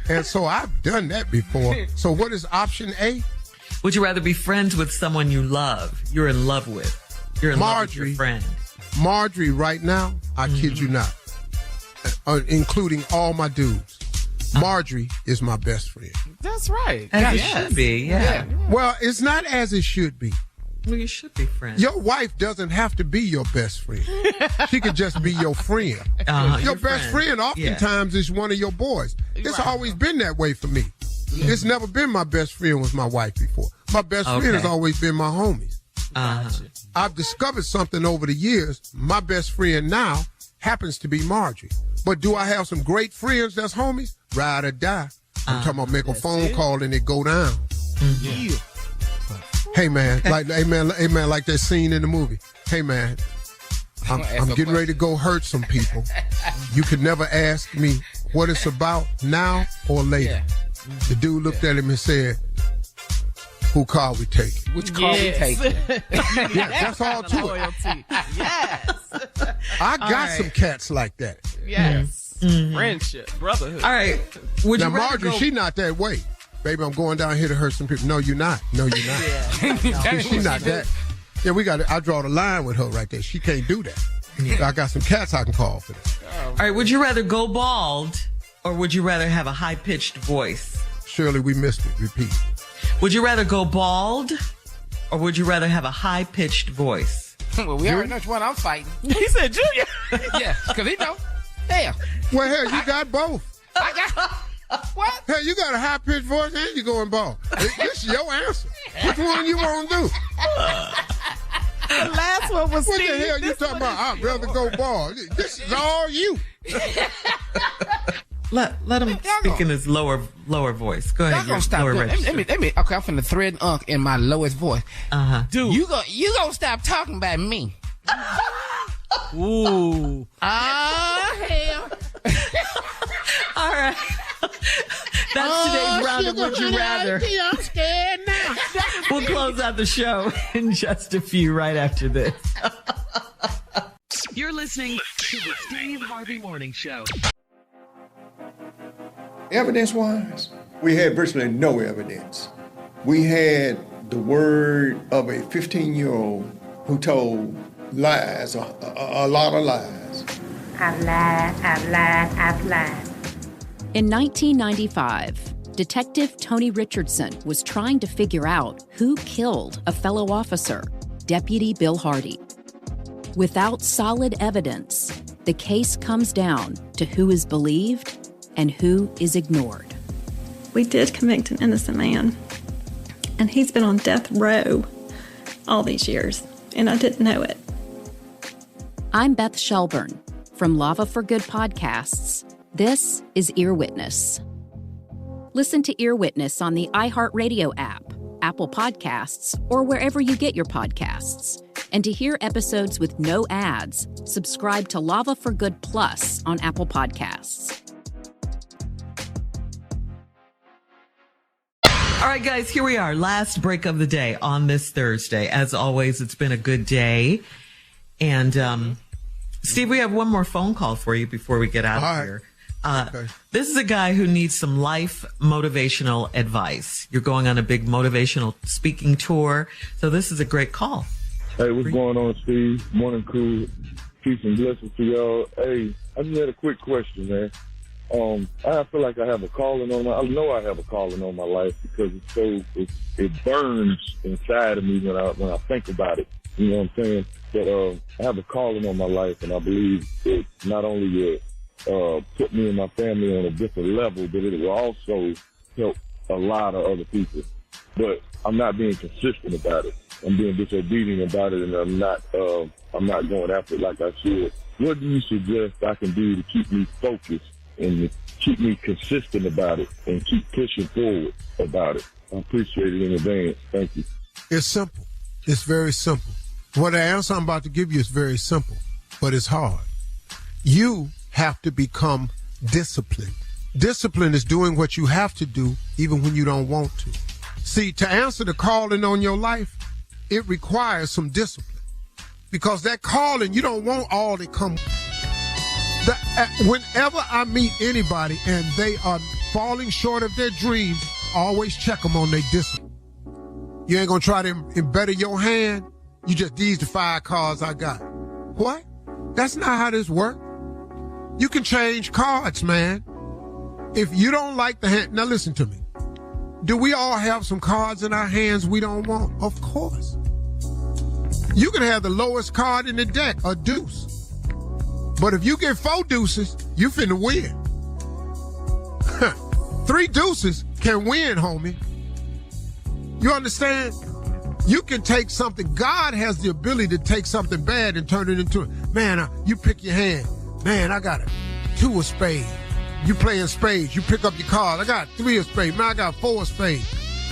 And so I've done that before. So what is option A? Would you rather be friends with someone you love, you're in love with? You're in love with your friend. Marjorie right now, I kid you not, including all my dudes. Marjorie is my best friend. That's right. As it should be, yeah. Well, it's not as it should be. Well, you should be friends. Your wife doesn't have to be your best friend. She could just be your friend. Your best friend oftentimes is one of your boys. It's always been that way for me. It's never been my best friend was my wife before. My best friend has always been my homies. I've discovered something over the years. My best friend now happens to be Marjorie. But do I have some great friends that's homies? Ride or die. I'm talking about make a phone call and it go down. Yeah. Hey man, like that scene in the movie. Hey man, I'm getting ready to go hurt some people. You could never ask me what it's about now or later. The dude looked at him and said, "Who car we taking? Which car we taking?" Yeah, that's all to it. Yes. I got some cats like that. Yes. Friendship, brotherhood. All right. Would now Marjorie, she not that way. Baby, I'm going down here to hurt some people. No, you're not. No, you're not. Yeah. She's not that. Yeah, I draw the line with her right there. She can't do that. Yeah. I got some cats I can call for that. All right, would you rather go bald or would you rather have a high-pitched voice? Shirley, we missed it. Repeat. Would you rather go bald or would you rather have a high-pitched voice? Well, we already know which one I'm fighting. He said Junior. Yeah, because he know. Hell. Well, hell, you got both. I got... What? Hell, you got a high-pitched voice and you going bald. This is your answer. Which one you want to do? The last one was what Steve. The hell you talking about? I'd rather go bald. This is all you. Let him speak in his lower voice. Go ahead. Gonna stop okay, I'm finna thread unk in my lowest voice. Dude. You gonna stop talking about me. Ooh. Hell. All right. That's today's round of Would You Rather. I'm scared now. We'll close out the show in just a few right after this. You're listening to the Steve Harvey Morning Show. Evidence-wise, we had virtually no evidence. We had the word of a 15-year-old who told lies, a lot of lies. I've lied. In 1995, Detective Tony Richardson was trying to figure out who killed a fellow officer, Deputy Bill Hardy. Without solid evidence, the case comes down to who is believed and who is ignored. We did convict an innocent man, and he's been on death row all these years, and I didn't know it. I'm Beth Shelburne from Lava for Good Podcasts. This is Ear Witness. Listen to Ear Witness on the iHeartRadio app, Apple Podcasts, or wherever you get your podcasts. And to hear episodes with no ads, subscribe to Lava for Good Plus on Apple Podcasts. All right, guys, here we are. Last break of the day on this Thursday. As always, it's been a good day. And, Steve, we have one more phone call for you before we get out of here. Okay. This is a guy who needs some life motivational advice. You're going on a big motivational speaking tour. So this is a great call. Hey, what's going on, Steve? Morning, crew. Peace and blessings to y'all. Hey, I just had a quick question, man. I feel like I have a calling on I know I have a calling on my life because it burns inside of me when I think about it. You know what I'm saying? But I have a calling on my life, and I believe it not only will put me and my family on a different level, but it will also help a lot of other people. But I'm not being consistent about it. I'm being disobedient about it, and I'm not going after it like I should. What do you suggest I can do to keep me focused and keep me consistent about it and keep pushing forward about it? I appreciate it in advance. Thank you. It's simple. It's very simple. Well, the answer I'm about to give you is very simple, but it's hard. You have to become disciplined. Discipline is doing what you have to do even when you don't want to. See, to answer the calling on your life, it requires some discipline. Because that calling, you don't want all that come. Whenever I meet anybody and they are falling short of their dreams, always check them on their discipline. You ain't gonna try to embetter your hand. You just, these the 5 cards I got. What? That's not how this works. You can change cards, man. If you don't like the hand, now listen to me. Do we all have some cards in our hands we don't want? Of course. You can have the lowest card in the deck, a deuce. But if you get 4 deuces, you finna win. 3 deuces can win, homie. You understand? You can take something. God has the ability to take something bad and turn it into, man, you pick your hand. Man, I got a 2 of spades. You playing spades. You pick up your cards. I got 3 of spades. Man, I got 4 of spades.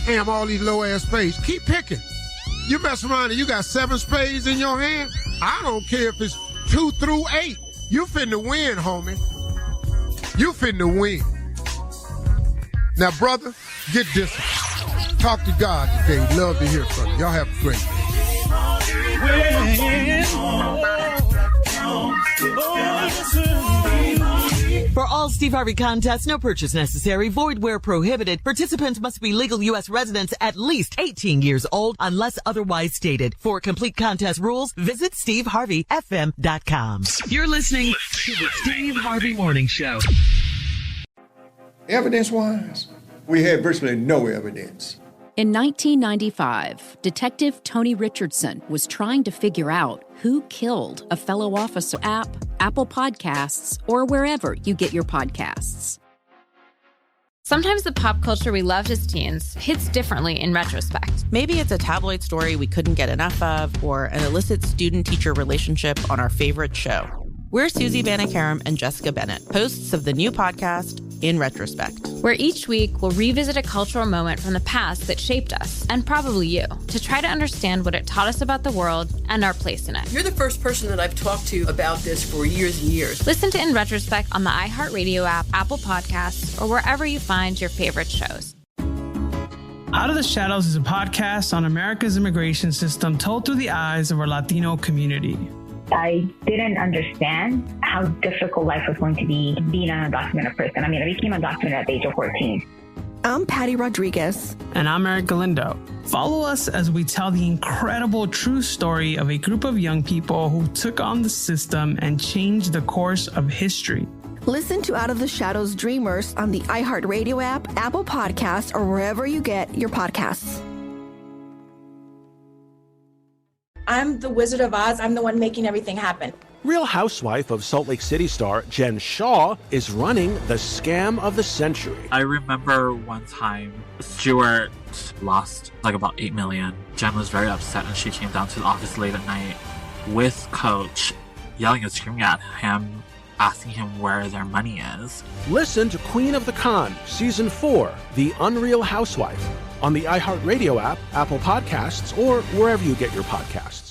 Damn, all these low-ass spades. Keep picking. You mess around and you got 7 spades in your hand. I don't care if it's 2 through 8. You finna win, homie. You finna win. Now, brother, get disciplined. Talk to God today. Love to hear from you. Y'all have a great day. For all Steve Harvey contests, no purchase necessary, void where prohibited. Participants must be legal U.S. residents at least 18 years old unless otherwise stated. For complete contest rules, visit SteveHarveyFM.com. You're listening to the Steve Harvey Morning Show. Evidence-wise, we had virtually no evidence. In 1995, Detective Tony Richardson was trying to figure out who killed a fellow officer. Apple Podcasts, or wherever you get your podcasts. Sometimes the pop culture we loved as teens hits differently in retrospect. Maybe it's a tabloid story we couldn't get enough of, or an illicit student-teacher relationship on our favorite show. We're Susie Banikarim and Jessica Bennett, hosts of the new podcast, In Retrospect, where each week we'll revisit a cultural moment from the past that shaped us, and probably you, to try to understand what it taught us about the world and our place in it. You're the first person that I've talked to about this for years and years. Listen to In Retrospect on the iHeartRadio app, Apple Podcasts, or wherever you find your favorite shows. Out of the Shadows is a podcast on America's immigration system told through the eyes of our Latino community. I didn't understand how difficult life was going to be being an undocumented person. I mean, I became undocumented at the age of 14. I'm Patty Rodriguez. And I'm Eric Galindo. Follow us as we tell the incredible true story of a group of young people who took on the system and changed the course of history. Listen to Out of the Shadows Dreamers on the iHeartRadio app, Apple Podcasts, or wherever you get your podcasts. I'm the Wizard of Oz. I'm the one making everything happen. Real Housewife of Salt Lake City star Jen Shaw is running the scam of the century. I remember one time Stuart lost like about $8 million. Jen was very upset and she came down to the office late at night with Coach, yelling and screaming at him, asking him where their money is. Listen to Queen of the Con, Season 4, The Unreal Housewife, on the iHeartRadio app, Apple Podcasts, or wherever you get your podcasts.